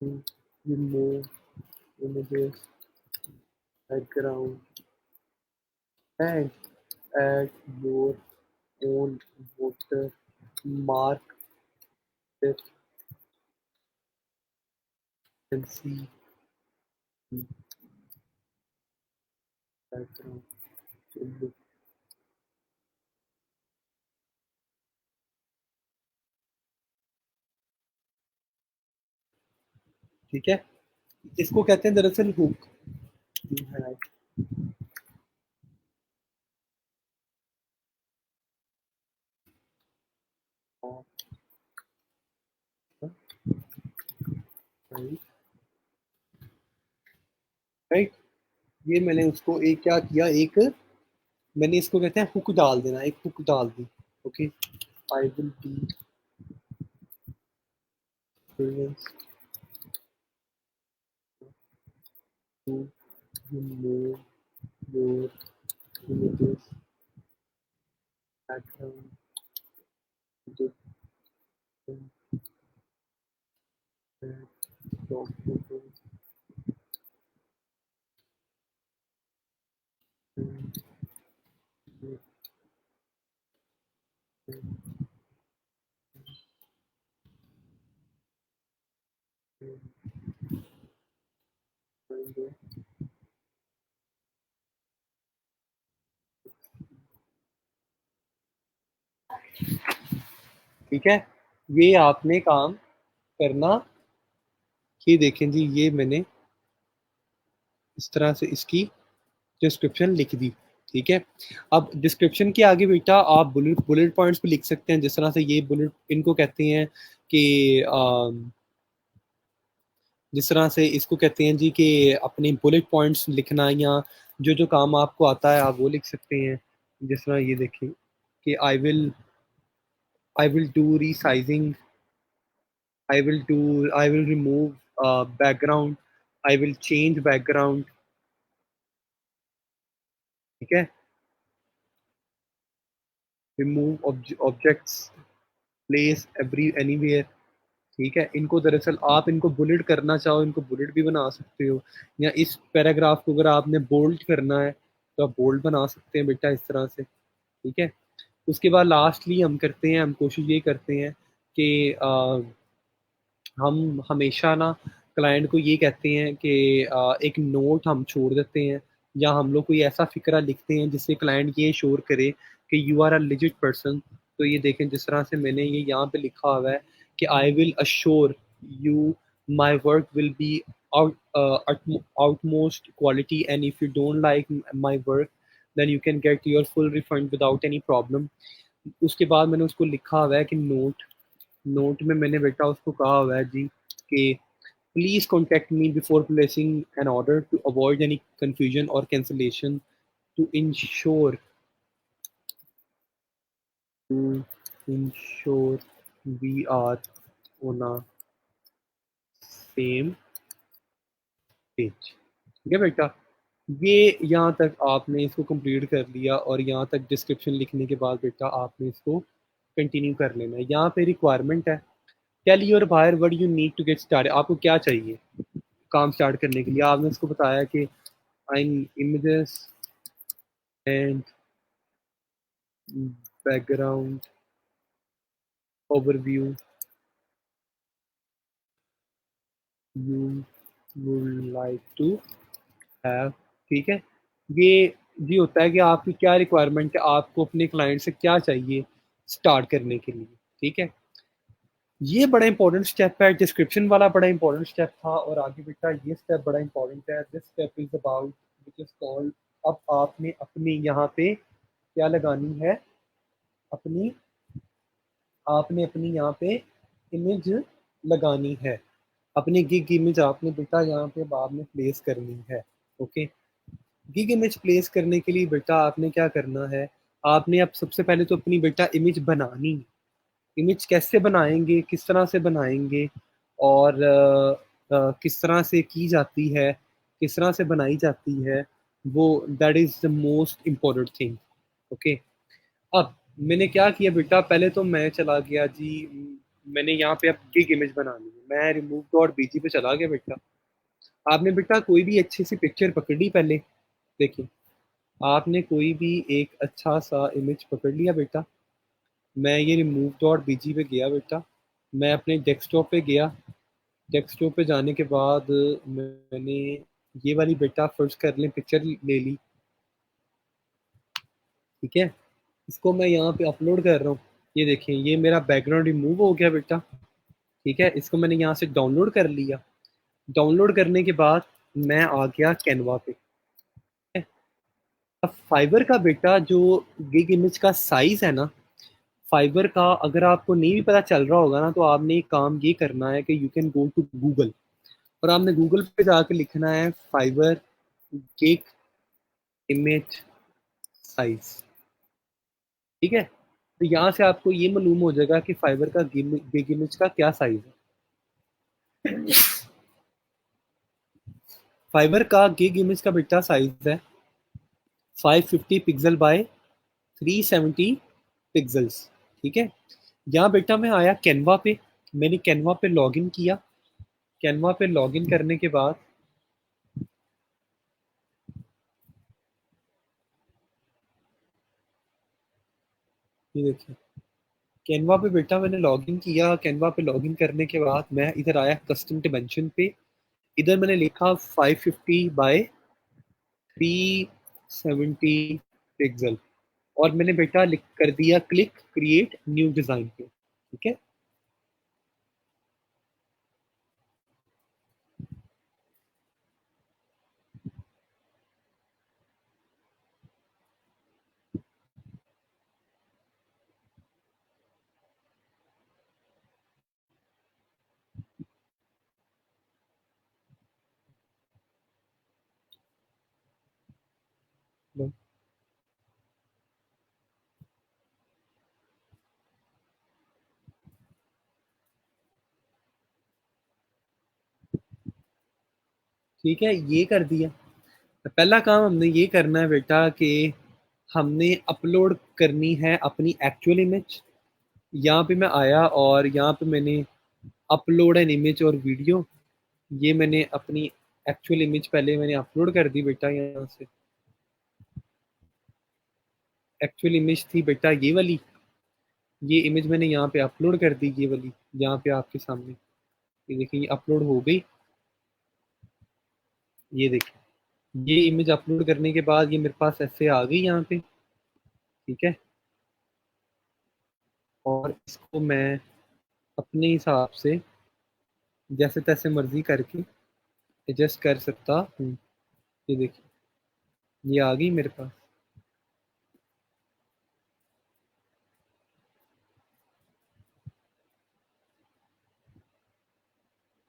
remove images background and add your own watermark and see background. ठीक है, इसको कहते हैं दरअसल हुक। राइट, ये मैंने उसको एक क्या किया, एक मैंने इसको कहते हैं हुक डाल देना, एक हुक डाल दी। Okay, I will be to remove your images background different documents and ठीक है, ये आपने काम करना। ये देखें जी, ये मैंने इस तरह से इसकी डिस्क्रिप्शन लिख दी, ठीक है। अब डिस्क्रिप्शन के आगे बेटा आप बुलेट बुलेट पॉइंट्स भी लिख सकते हैं, जिस तरह से ये बुलेट इनको कहते हैं कि जिस तरह से इसको कहते हैं जी कि अपने बुलेट पॉइंट्स लिखना, या जो जो काम आपको आता है आप वो लिख सकते हैं। जिस तरह ये देखें कि I will do resizing, I will remove background, I will change background, ठीक है। Remove objects, place every anywhere, ठीक है। इनको दरअसल आप इनको बुलेट करना चाहो, इनको बुलेट भी बना सकते हो, या इस पैराग्राफ को अगर आपने बोल्ड करना है तो आप बोल्ड बना सकते हैं बेटा, इस तरह से, ठीक है। उसके बाद लास्टली हम कोशिश ये करते हैं कि हम हमेशा ना क्लाइंट को ये कहते हैं कि एक नोट हम छोड़ देते हैं, या हम लोग कोई ऐसा फिक्रा लिखते हैं जिससे क्लाइंट ये श्योर करे कि you are a legit person. तो ये देखें जिस तरह से मैंने ये यहाँ पे लिखा हुआ है कि I will assure you my work will be utmost quality, and if you don't like my work then you can get your full refund without any problem. उसके बाद मैंने उसको लिखा हुआ है कि नोट नोट में मैंने बेटा उसको कहा हुआ है जी कि please contact me before placing an order to avoid any confusion और cancellation, to ensure to ensure we are on a same page, ठीक है बेटा। ये यहाँ तक आपने इसको कंप्लीट कर लिया, और यहाँ तक डिस्क्रिप्शन लिखने के बाद बेटा आपने इसको कंटिन्यू कर लेना है। यहाँ पे रिक्वायरमेंट है, tell your buyer what you need to get started, आपको क्या चाहिए काम स्टार्ट करने के लिए। आपने उसको बताया कि in images and background overview you would like to have, ठीक है। ये ये होता है कि आपकी क्या रिक्वायरमेंट है, आपको अपने क्लाइंट से क्या चाहिए स्टार्ट करने के लिए, ठीक है। ये बड़ा इंपॉर्टेंट स्टेप है, डिस्क्रिप्शन वाला बड़ा इंपॉर्टेंट स्टेप था, और आगे बेटा ये स्टेप बड़ा इंपॉर्टेंट है। This step is about which is called, अब आपने अपनी यहाँ पे क्या लगानी है, अपनी आपने अपनी यहाँ पे इमेज लगानी है, अपनी गिग इमेज आपने बेटा यहाँ पे बाद में प्लेस करनी है, ओके। गिग इमेज प्लेस करने के लिए बेटा आपने क्या करना है, आपने अब सबसे पहले तो अपनी बेटा इमेज बनानी है। इमेज कैसे बनाएंगे, किस तरह से बनाएंगे, और किस तरह से की जाती है, किस तरह से बनाई जाती है, वो that is the most important thing, okay. अब मैंने क्या किया बेटा, पहले तो मैं चला गया जी, मैंने यहाँ पे अब गिग इमेज बनानी है, मैं रिमूव डॉट बीजी पे चला गया बेटा। आपने बेटा कोई भी अच्छी सी पिक्चर पकड़ ली पहले, देखिए आपने कोई भी एक अच्छा सा इमेज पकड़ लिया बेटा। मैं ये रिमूव डॉट बीजी पे गया बेटा, मैं अपने डेस्कटॉप पे गया, डेस्कटॉप पे जाने के बाद मैंने ये वाली बेटा फर्ज कर लें पिक्चर ले ली, ठीक है। इसको मैं यहाँ पे अपलोड कर रहा हूँ, ये देखें ये मेरा बैकग्राउंड रिमूव हो गया बेटा, ठीक है। इसको मैंने यहाँ से डाउनलोड कर लिया, डाउनलोड करने के बाद मैं आ गया कैनवा पे, ठीक है? अब फाइबर का बेटा जो गिग इमेज का साइज है ना, फाइबर का अगर आपको नहीं भी पता चल रहा होगा ना, तो आपने एक काम ये करना है कि you can go to Google, और आपने गूगल पे जाकर लिखना है फाइबर गिग इमेज साइज, ठीक है। तो यहाँ से आपको ये मालूम हो जाएगा कि फाइबर का गिग इमेज का क्या साइज है। फाइबर का गिग इमेज का बेटा साइज है 550 पिक्सल बाय 370 पिक्सल्स, ठीक है। यहाँ बेटा मैं आया कैनवा पे, मैंने कैनवा पे लॉगिन किया, कैनवा पे लॉगिन करने के बाद ये देखिए कैनवा पे बेटा मैंने लॉगिन किया, कैनवा पे लॉगिन करने के बाद मैं इधर आया कस्टम डिमेंशन पे, इधर मैंने लिखा 550 बाय 370 पिक्सल, और मैंने बेटा लिख कर दिया क्लिक क्रिएट न्यू डिजाइन पे, ठीक है। लो। ठीक है, ये कर दिया। पहला काम हमने ये करना है बेटा कि हमने अपलोड करनी है अपनी एक्चुअल इमेज। यहाँ पे मैं आया और यहाँ पे मैंने अपलोड एन इमेज और वीडियो, ये मैंने अपनी एक्चुअल इमेज पहले मैंने अपलोड कर दी बेटा। यहाँ से एक्चुअल इमेज थी बेटा ये वाली, ये इमेज मैंने यहाँ पे अपलोड कर दी, ये वाली यहाँ पे आपके सामने। ये देखिए, ये अपलोड हो गई। ये देखिए, ये इमेज अपलोड करने के बाद ये मेरे पास ऐसे आ गई यहाँ पे। ठीक है, और इसको मैं अपने हिसाब से जैसे तैसे मर्जी करके एडजस्ट कर सकता हूँ। ये देखिए, ये आ गई मेरे पास।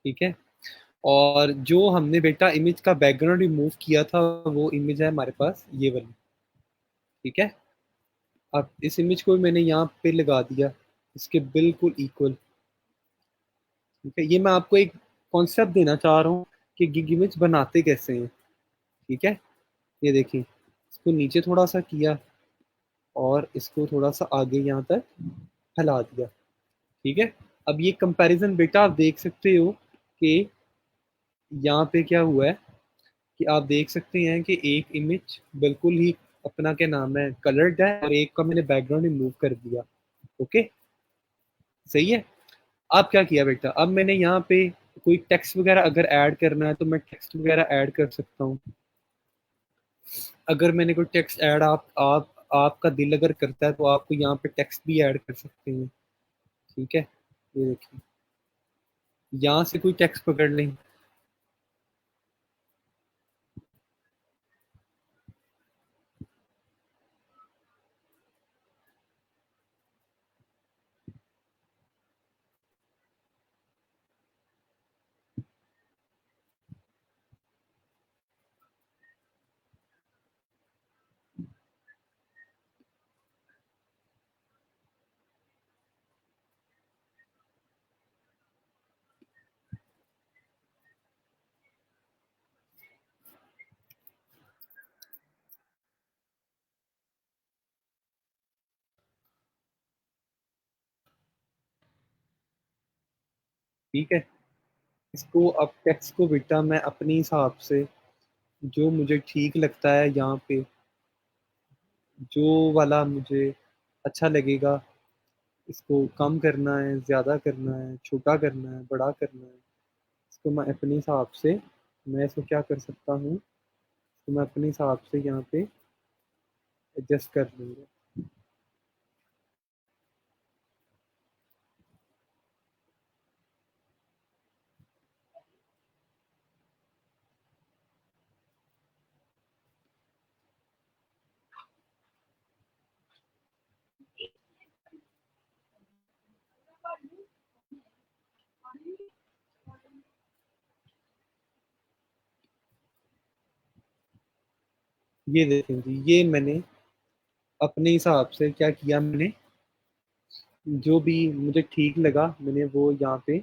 ठीक है, और जो हमने बेटा इमेज का बैकग्राउंड रिमूव किया था वो इमेज है हमारे पास ये वाली। ठीक है, अब इस इमेज को मैंने यहाँ पे लगा दिया, इसके बिल्कुल इक्वल। ठीक है, ये मैं आपको एक कॉन्सेप्ट देना चाह रहा हूँ कि गिग इमेज बनाते कैसे हैं। ठीक है, ये देखिए, इसको नीचे थोड़ा सा किया और इसको थोड़ा सा आगे यहाँ तक फैला दिया। ठीक है, अब ये कंपैरिजन बेटा आप देख सकते हो कि यहाँ पे क्या हुआ है, कि आप देख सकते हैं कि एक इमेज बिल्कुल ही अपना क्या नाम है कलर्ड है और एक का मैंने बैकग्राउंड रिमूव कर दिया। ओके, सही है। अब क्या किया बेटा, अब मैंने यहाँ पे कोई टेक्स्ट वगैरह अगर ऐड करना है तो मैं टेक्स्ट वगैरह ऐड कर सकता हूँ। अगर मैंने कोई टेक्स्ट ऐड आप आपका दिल अगर करता है तो आपको यहाँ पे टेक्स्ट भी ऐड कर सकते हैं। ठीक है, ये देखिए, यहाँ से कोई टेक्स्ट पकड़ लें। ठीक है, इसको अब टेक्स्ट को बेटा मैं अपने हिसाब से जो मुझे ठीक लगता है यहाँ पे, जो वाला मुझे अच्छा लगेगा, इसको कम करना है, ज़्यादा करना है, छोटा करना है, बड़ा करना है, इसको मैं अपने हिसाब से मैं इसको क्या कर सकता हूँ, तो मैं अपने हिसाब से यहाँ पे एडजस्ट कर लूँगा। ये देखें जी, ये मैंने अपने हिसाब से क्या किया, मैंने जो भी मुझे ठीक लगा मैंने वो यहाँ पे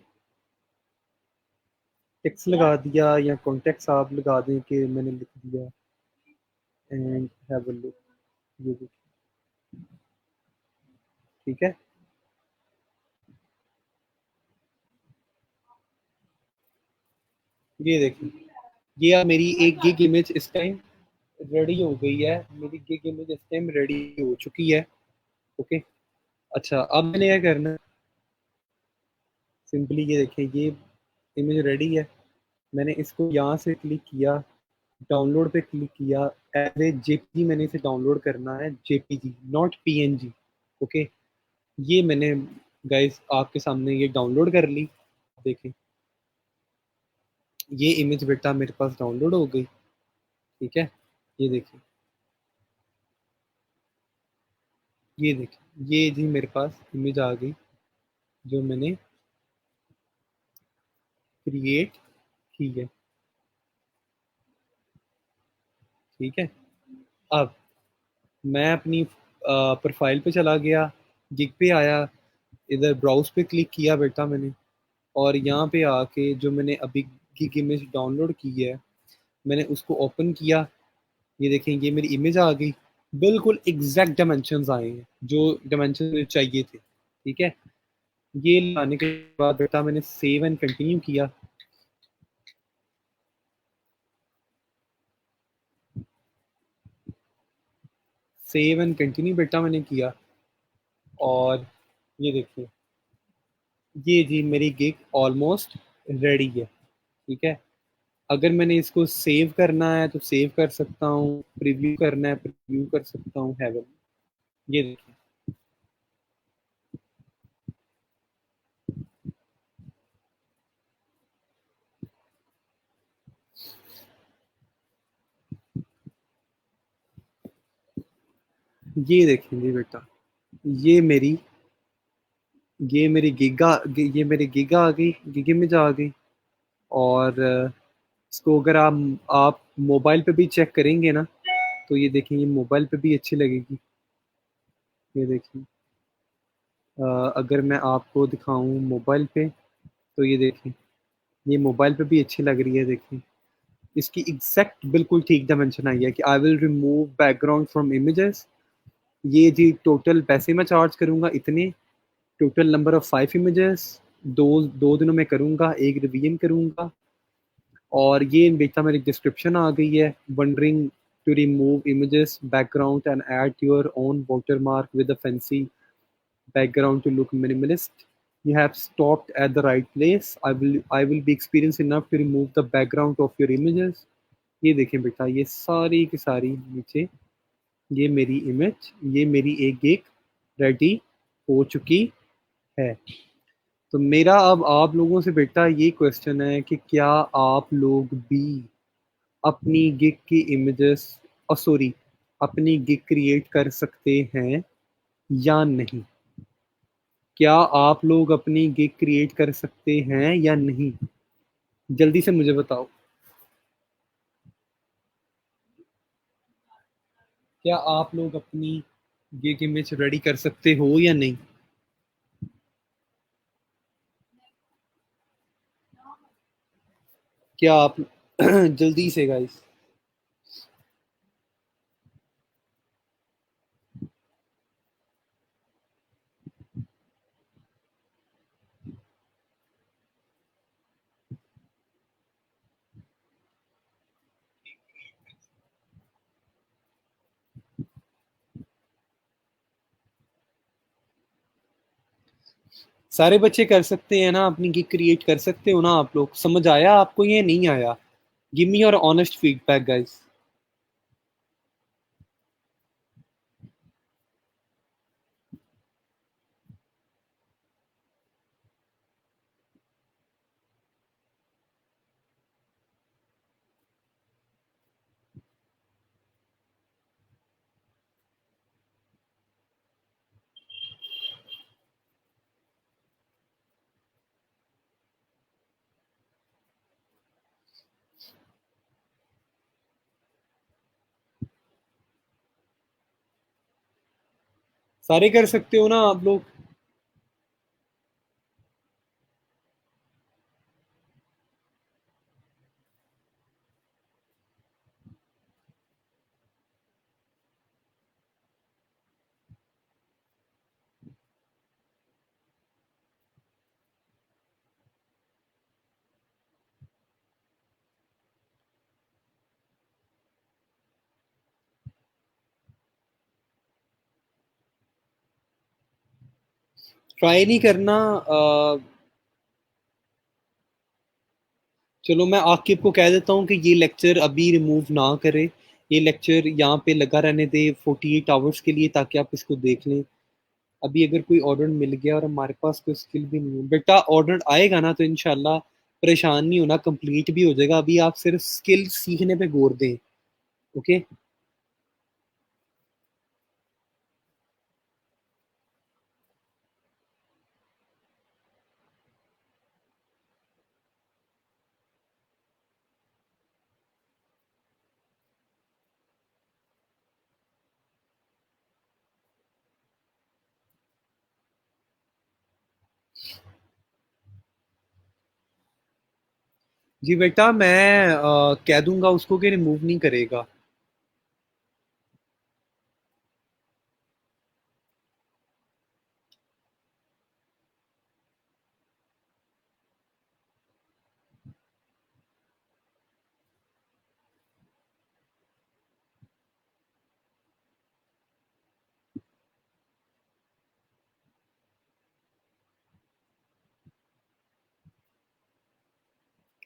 टेक्स्ट लगा दिया, या कॉन्टेक्स्ट आप लगा दें कि मैंने लिख दिया एंड हैव अ लुक। ये देखिए, ठीक है, ये देखिए, ये अब मेरी एक गिग इमेज इस टाइम रेडी हो गई है। मेरी गिग इमेज इस टाइम रेडी हो चुकी है। ओके, अच्छा, अब मैंने क्या करना है, सिंपली ये देखिए, ये इमेज रेडी है। मैंने इसको यहाँ से क्लिक किया, डाउनलोड पे क्लिक किया, एज ए जेपीजी मैंने इसे डाउनलोड करना है, जेपीजी नॉट पीएनजी। ओके, ये मैंने गाइस आपके सामने ये डाउनलोड कर ली। देखें, ये इमेज बेटा मेरे पास डाउनलोड हो गई। ठीक है, ये देखिए, ये देखिए, ये जी मेरे पास इमेज आ गई जो मैंने क्रिएट की है। ठीक है, अब मैं अपनी प्रोफाइल पे चला गया, गिग पे आया, इधर ब्राउज पे क्लिक किया बेटा मैंने, और यहाँ पे आके जो मैंने अभी गिग इमेज डाउनलोड की है, मैंने उसको ओपन किया। ये देखें, ये मेरी इमेज आ गई, बिल्कुल एग्जैक्ट डायमेंशंस आए हैं जो डायमेंशन मुझे चाहिए थे। ठीक है, ये लाने के बाद बेटा मैंने सेव एंड कंटिन्यू किया। सेव एंड कंटिन्यू बेटा मैंने किया, और ये देखिए, ये जी मेरी गिग ऑलमोस्ट रेडी है। ठीक है, अगर मैंने इसको सेव करना है तो सेव कर सकता हूँ, प्रीव्यू करना है प्रीव्यू कर सकता हूँ हेवन। ये देखिए, ये देखेंगे बेटा, ये मेरी ये मेरी गिगा ये मेरी गिगा आ गई, गिग इमेज आ गई। और इसको अगर आप मोबाइल पे भी चेक करेंगे ना, तो ये देखें, ये मोबाइल पे भी अच्छी लगेगी। ये देखिए, अगर मैं आपको दिखाऊं मोबाइल पे, तो ये देखें, ये मोबाइल पे भी अच्छी लग रही है। देखिए, इसकी एग्जैक्ट बिल्कुल ठीक डायमेंशन आई है कि I will remove background from images. ये जी टोटल पैसे मैं चार्ज करूंगा इतने, टोटल नंबर ऑफ 5 इमेजेस, दो दो दिनों में करूंगा, एक रिवीजन करूंगा। और ये बेटा मेरी डिस्क्रिप्शन आ गई है, wondering to remove images background and add your own watermark with a fancy background to look minimalist. You have stopped at the right place. I will be experienced enough to remove the background of your images. ये देखें बेटा, ये सारी की सारी नीचे, ये मेरी इमेज, ये मेरी एक गिग रेडी हो चुकी है। तो मेरा अब आप लोगों से बेटा ये क्वेश्चन है कि क्या आप लोग भी अपनी गिग की इमेजेस, सॉरी, अपनी गिग क्रिएट कर सकते हैं या नहीं? क्या आप लोग अपनी गिग क्रिएट कर सकते हैं या नहीं? जल्दी से मुझे बताओ, क्या आप लोग अपनी गिग इमेज रेडी कर सकते हो या नहीं? क्या आप जल्दी से गाइस। सारे बच्चे कर सकते हैं ना, अपनी गिग क्रिएट कर सकते हो ना आप लोग? समझ आया आपको, ये नहीं आया? Give me your honest feedback guys. सारे कर सकते हो ना आप लोग? ट्राई नहीं करना? चलो मैं आकिब को कह देता हूँ कि ये लेक्चर अभी रिमूव ना करे, ये लेक्चर यहाँ पे लगा रहने दे 48 आवर्स के लिए, ताकि आप इसको देख लें। अभी अगर कोई ऑर्डर मिल गया और हमारे पास कोई स्किल भी नहीं है बेटा, ऑर्डर आएगा ना तो इनशाला परेशान नहीं होना, कंप्लीट भी हो जाएगा। अभी आप सिर्फ स्किल सीखने पे गौर दें। ओके, जी बेटा, मैं कह दूंगा उसको कि रिमूव नहीं करेगा।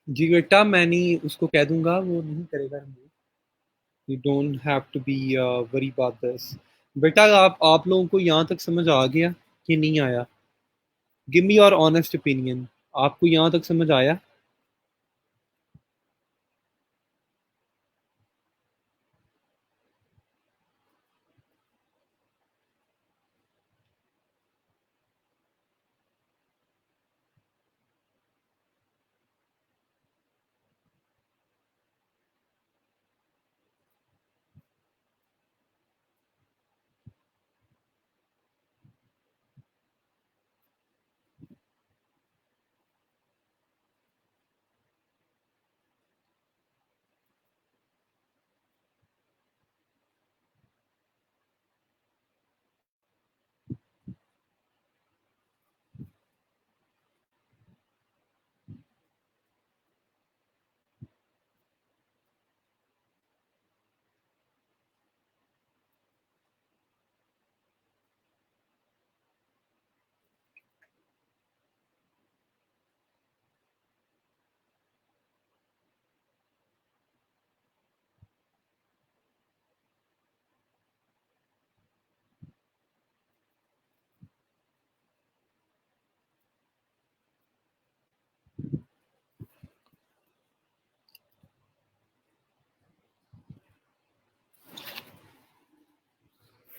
जी बेटा, मैं नहीं, उसको कह दूंगा, वो नहीं करेगा remove. You don't have to be worry about this. बेटा, आप लोगों को यहाँ तक समझ आ गया कि नहीं आया? Give me your honest opinion. आपको यहाँ तक समझ आया?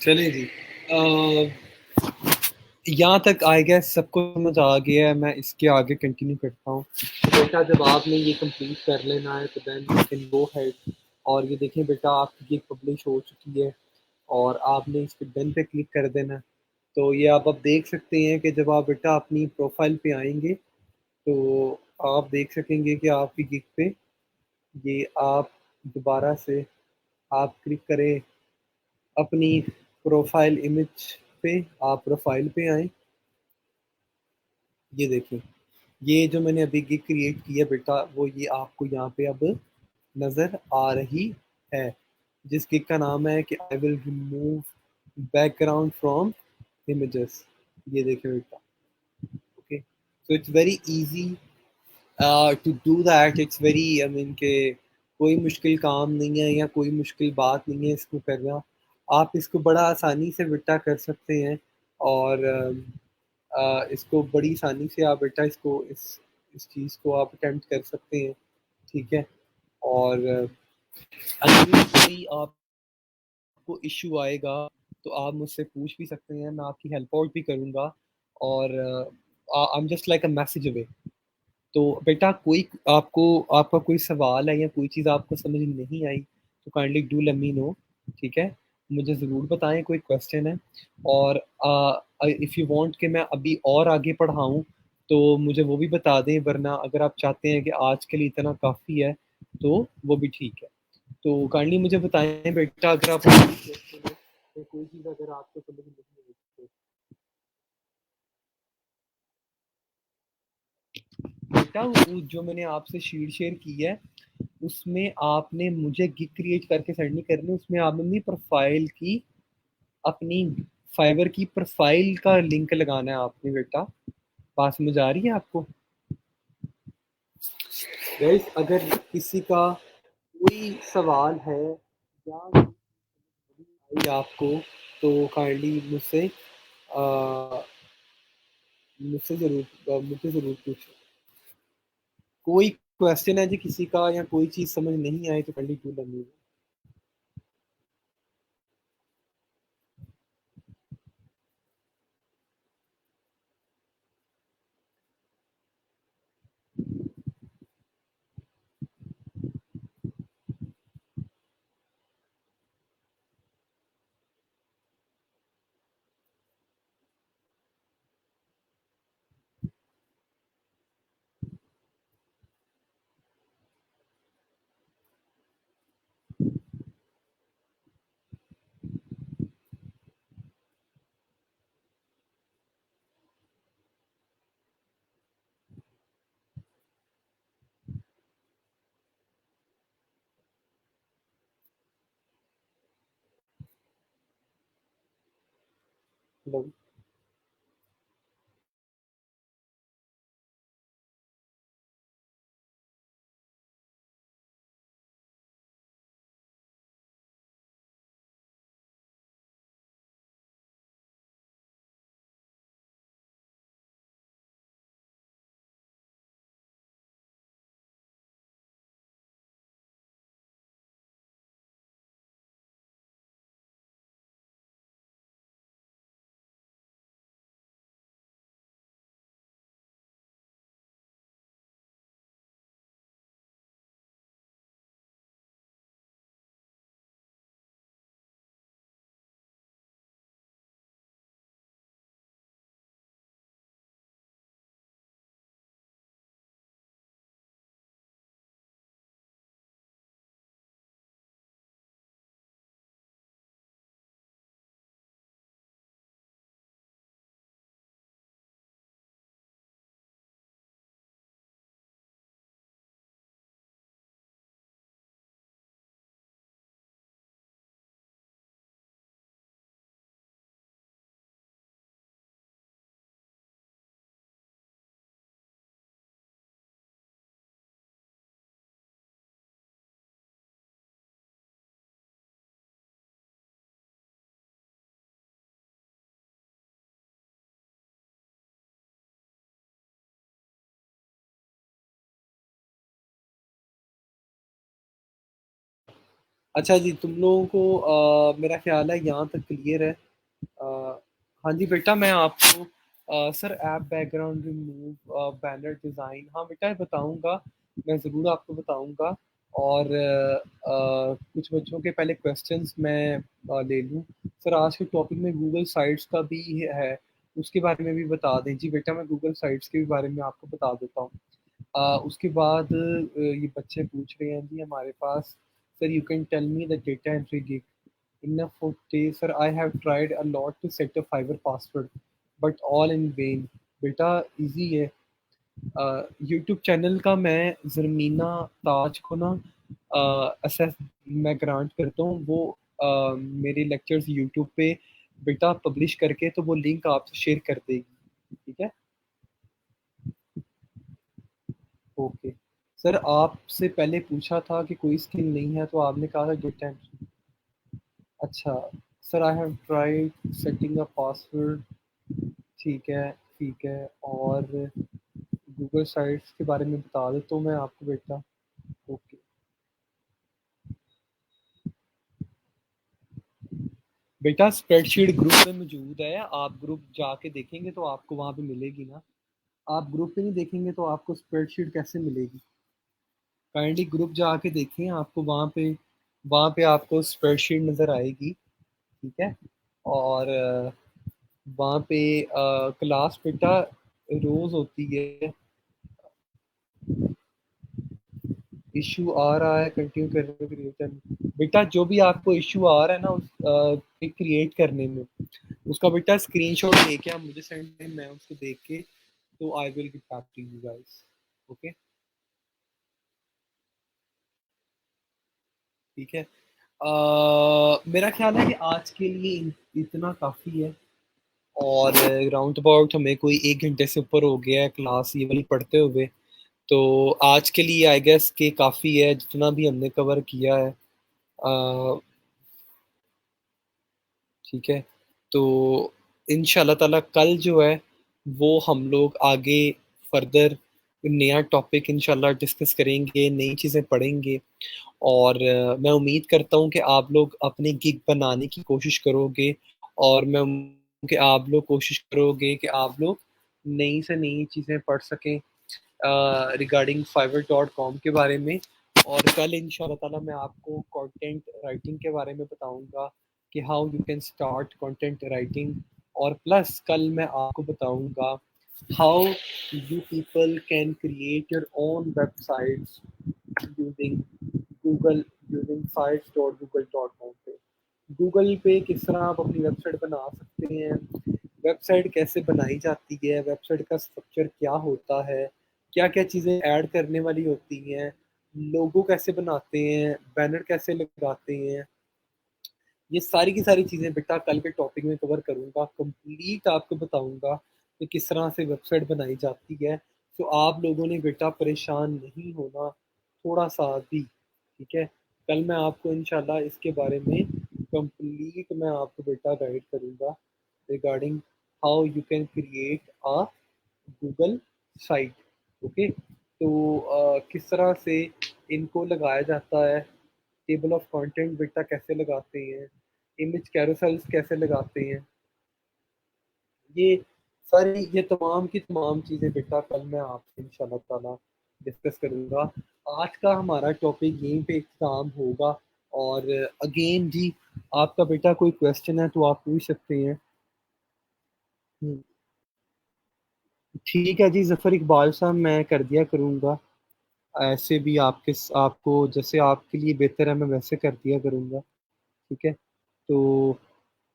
चले जी। यहाँ तक आई गेस सबको समझ आ गया है। मैं इसके आगे कंटिन्यू करता हूँ। तो बेटा, जब आपने ये कंप्लीट कर लेना है तो then you can go head. और ये देखें बेटा, आपकी ये पब्लिश हो चुकी है और आपने इस पे डन पे क्लिक कर देना है। तो ये आप अब देख सकते हैं कि जब आप बेटा अपनी प्रोफाइल पे आएंगे तो आप देख सकेंगे कि आपकी गिग पे ये आप दोबारा से आप क्लिक करें अपनी प्रोफाइल इमेज पे। आप प्रोफाइल पे आए, ये देखें, ये जो मैंने अभी गिग क्रिएट किया बेटा, वो ये आपको यहाँ पे अब नज़र आ रही है, जिस गिग का नाम है कि I will remove background from images. ये देखें बेटा। Okay, so it's very easy to do that. It's very, I mean के कोई मुश्किल काम नहीं है या कोई मुश्किल बात नहीं है इसको करना। आप इसको बड़ा आसानी से बेटा कर सकते हैं। और इसको बड़ी आसानी से आप बेटा इसको इस चीज़ को आप अटेम्प्ट कर सकते हैं। ठीक है। और अगर भी कोई आपको इश्यू आएगा तो आप मुझसे पूछ भी सकते हैं, मैं आपकी हेल्प आउट भी करूँगा। और आई am just like a message away. तो बेटा, कोई आपको आपका कोई सवाल है या कोई चीज़ आपको समझ नहीं आई तो kindly do let me no. ठीक है, मुझे ज़रूर बताएं कोई क्वेश्चन है। और इफ़ यू वांट कि मैं अभी और आगे पढ़ाऊँ तो मुझे वो भी बता दें, वरना अगर आप चाहते हैं कि आज के लिए इतना काफ़ी है तो वो भी ठीक है। तो काइंडली मुझे बताएं बेटा, अगर आप कोई चीज़ अगर आपको समझ नहीं आई तो। बेटा, वो जो मैंने आपसे शीट शेयर की है उसमें आपने मुझे गिग क्रिएट करके सेंड नहीं करनी, उसमें आपने अपनी प्रोफाइल की, अपनी फाइवर की प्रोफाइल का लिंक लगाना है आपने बेटा। बात समझ आ रही है आपको? गाइस, अगर किसी का कोई सवाल है या कोई आपको, तो काइंडली मुझसे जरूर मुझे जरूर पूछो। कोई क्वेश्चन है जी किसी का, या कोई चीज़ समझ नहीं आई तो kindly do let me no. Hello. अच्छा जी, तुम लोगों को मेरा ख्याल है यहाँ तक क्लियर है। हाँ जी बेटा, मैं आपको sir app background remove, banner design, हाँ बेटा ये बताऊँगा, मैं ज़रूर आपको बताऊँगा। और कुछ बच्चों के पहले क्वेश्चंस मैं ले लूँ। सर आज के टॉपिक में गूगल साइट्स का भी है, उसके बारे में भी बता दें। जी बेटा, मैं गूगल साइट्स के भी बारे में आपको बता देता हूँ। उसके बाद ये बच्चे पूछ रहे हैं जी हमारे पास, sir you can tell me the data entry gig enough for days. Sir, I have tried a lot to set a Fiverr password, but all in vain. बेटा इजी है। यूट्यूब चैनल का मैं ज़रमीना ताज को ना असेस मैं ग्रांट करता हूँ, वो मेरे लेक्चर्स यूट्यूब पे बेटा पब्लिश करके तो वो लिंक आपसे शेयर कर देगी, ठीक है। ओके। सर आपसे पहले पूछा था कि कोई स्किल नहीं है, तो आपने कहा था डेटा एंट्री। अच्छा। Sir I have tried setting a password, ठीक है, ठीक है। और गूगल साइट्स के बारे में बता देता हूँ मैं आपको बेटा। ओके। बेटा स्प्रेडशीट ग्रुप में मौजूद है, आप ग्रुप जाके देखेंगे तो आपको वहाँ पे मिलेगी ना। आप ग्रुप पे नहीं देखेंगे तो आपको स्प्रेडशीट कैसे मिलेगी। काइंडली ग्रुप जाके देखें, आपको वहाँ पे आपको स्प्रेडशीट नज़र आएगी, ठीक है। और वहाँ पे क्लास बेटा रोज होती है। इशू आ रहा है कंटिन्यू करने के लिए बेटा, जो भी आपको इशू आ रहा है ना उस क्रिएट करने में, उसका बेटा स्क्रीनशॉट लेके आप मुझे सेंड करें, मैं उसको देख के तो I will get back to you guys. Okay, ठीक है। मेरा ख्याल है कि आज के लिए इतना काफ़ी है। और राउंड अबाउट हमें कोई 1 घंटे से ऊपर हो गया है क्लास ये वाली पढ़ते हुए। तो आज के लिए आई गेस के काफ़ी है जितना भी हमने कवर किया है। ठीक है। तो इंशाल्लाह ताला कल जो है वो हम लोग आगे फर्दर नया टॉपिक इंशाल्लाह डिस्कस करेंगे, नई चीज़ें पढ़ेंगे। और मैं उम्मीद करता हूँ कि आप लोग अपनी गिग बनाने की कोशिश करोगे। और मैं कि आप लोग कोशिश करोगे कि आप लोग नई से नई चीज़ें पढ़ सकें रिगार्डिंग fiverr.com के बारे में। और कल इंशाल्लाह ताला मैं आपको कंटेंट राइटिंग के बारे में बताऊंगा कि how you can start content writing. और प्लस कल मैं आपको बताऊंगा how you people can create your own websites using Google, using sites.google.com पे। गूगल पे किस तरह आप अपनी वेबसाइट बना सकते हैं, वेबसाइट कैसे बनाई जाती है, वेबसाइट का स्ट्रक्चर क्या होता है, क्या क्या चीज़ें ऐड करने वाली होती हैं, लोगो कैसे बनाते हैं, बैनर कैसे लगाते हैं, ये सारी की सारी चीज़ें बेटा कल के टॉपिक में कवर करूँगा, कंप्लीट आपको बताऊँगा कि किस तरह से वेबसाइट बनाई जाती है। तो आप लोगों ने बेटा परेशान नहीं होना थोड़ा सा भी, ठीक है? कल मैं आपको इंशाल्लाह इसके बारे में कंप्लीट मैं आपको बेटा गाइड करूँगा regarding how you can create a Google site. Okay, तो किस तरह से इनको लगाया जाता है, टेबल ऑफ कंटेंट बेटा कैसे लगाते हैं, इमेज कैरोसेल्स कैसे लगाते हैं, ये सारी ये तमाम की तमाम चीज़ें बेटा कल मैं आपसे इंशाल्लाह ताला डिस्कस करूँगा। आज का हमारा टॉपिक यहीं पे इख्तिताम होगा। और अगेन जी, आपका बेटा कोई क्वेश्चन है तो आप पूछ सकते हैं। हम्म, ठीक है जी ज़फ़र इकबाल साहब, मैं कर दिया करूँगा। ऐसे भी आपके आपको जैसे आपके लिए बेहतर है मैं वैसे कर दिया करूँगा। ठीक है, तो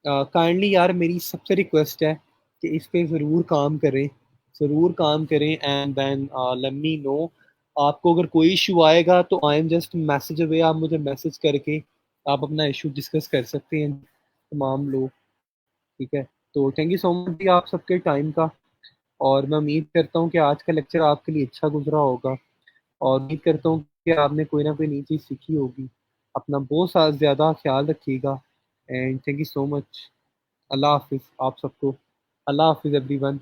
काइंडली यार मेरी सबसे रिक्वेस्ट है कि इस पे ज़रूर काम करें, ज़रूर काम करें and then let me know. आपको अगर कोई इशू आएगा तो I am just message away, आप मुझे मैसेज करके आप अपना इशू डिस्कस कर सकते हैं तमाम लोग। ठीक है, तो थैंक यू सो मच जी आप सबके टाइम का। और मैं उम्मीद करता हूँ कि आज का लेक्चर आपके लिए अच्छा गुजरा होगा, और उम्मीद करता हूँ कि आपने कोई ना कोई नई चीज़ सीखी होगी। अपना बहुत सा ज़्यादा ख्याल रखिएगा and thank you so much. अल्लाह हाफ़िज़ आप सबको। अल्लाह हाफ़िज़ एवरीवन।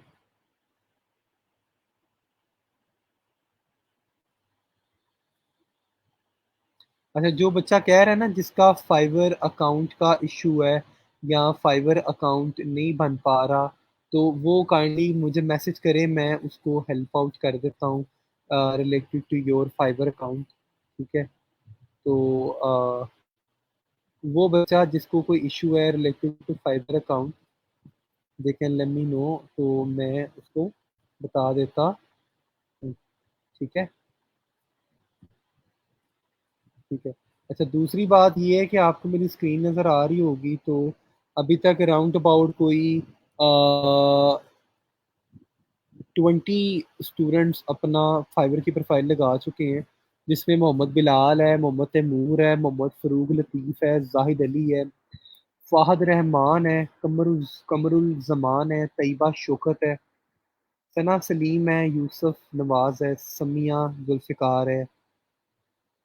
अच्छा, जो बच्चा कह रहा है ना जिसका फाइवर अकाउंट का इशू है या फाइवर अकाउंट नहीं बन पा रहा, तो वो काइंडली मुझे मैसेज करे, मैं उसको हेल्प आउट कर देता हूँ related to your Fiverr account. ठीक है, तो वो बच्चा जिसको कोई इशू है related to Fiverr account, they can let me know, तो मैं उसको बता देता हूँ। ठीक है, ठीक है। अच्छा, दूसरी बात ये है कि आपको मेरी स्क्रीन नज़र आ रही होगी, तो अभी तक अराउंड अबाउट कोई 20 स्टूडेंट्स अपना फाइवर की प्रोफाइल लगा चुके हैं, जिसमें मोहम्मद बिलाल है, मोहम्मद तैमूर है, मोहम्मद फ़रूक लतीफ़ है, जाहिद अली है, फ़ाहद रहमान है, कमरुल ज़मान है, तैयबा शौकत है, सना सलीम है, यूसुफ नवाज है, समिया जुल्फ़िकार है,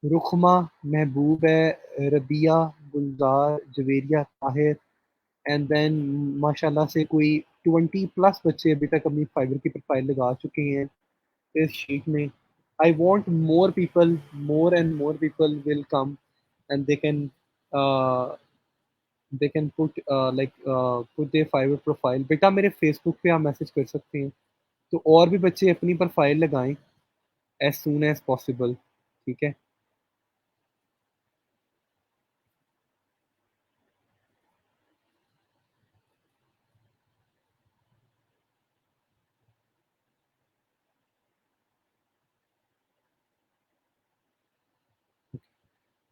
रुखमा महबूब है, रबिया गुलजार जवेरिया ताहिर, एंड देन माशाल्लाह से कोई 20 प्लस बच्चे अभी तक अपनी फाइबर की प्रोफाइल लगा चुके हैं इस शीट में। I want more people, more and more people will come and they can put like put their Fiverr profile. बेटा मेरे फेसबुक पे आप मैसेज कर सकते हैं, तो और भी बच्चे अपनी प्रोफाइल लगाएं एज सून एज पॉसिबल। ठीक है,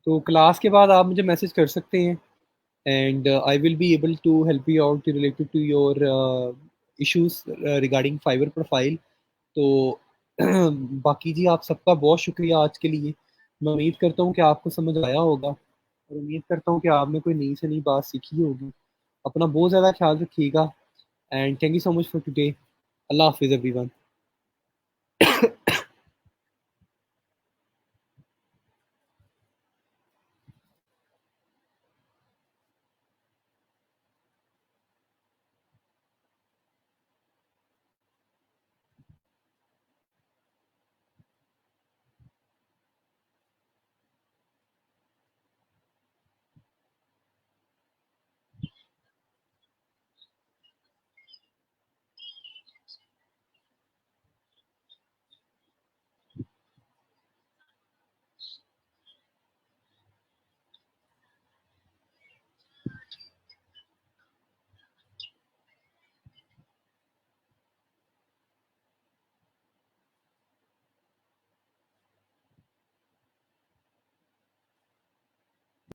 तो क्लास के बाद आप मुझे मैसेज कर सकते हैं and I will be able to help you out related to your issues regarding Fiverr profile. तो बाकी जी आप सबका बहुत शुक्रिया आज के लिए। मैं उम्मीद करता हूँ कि आपको समझ आया होगा, और उम्मीद करता हूँ कि आपने कोई नई से नई बात सीखी होगी। अपना बहुत ज़्यादा ख्याल रखिएगा and thank you so much for today. अल्लाह हाफिज़ एवरीवन।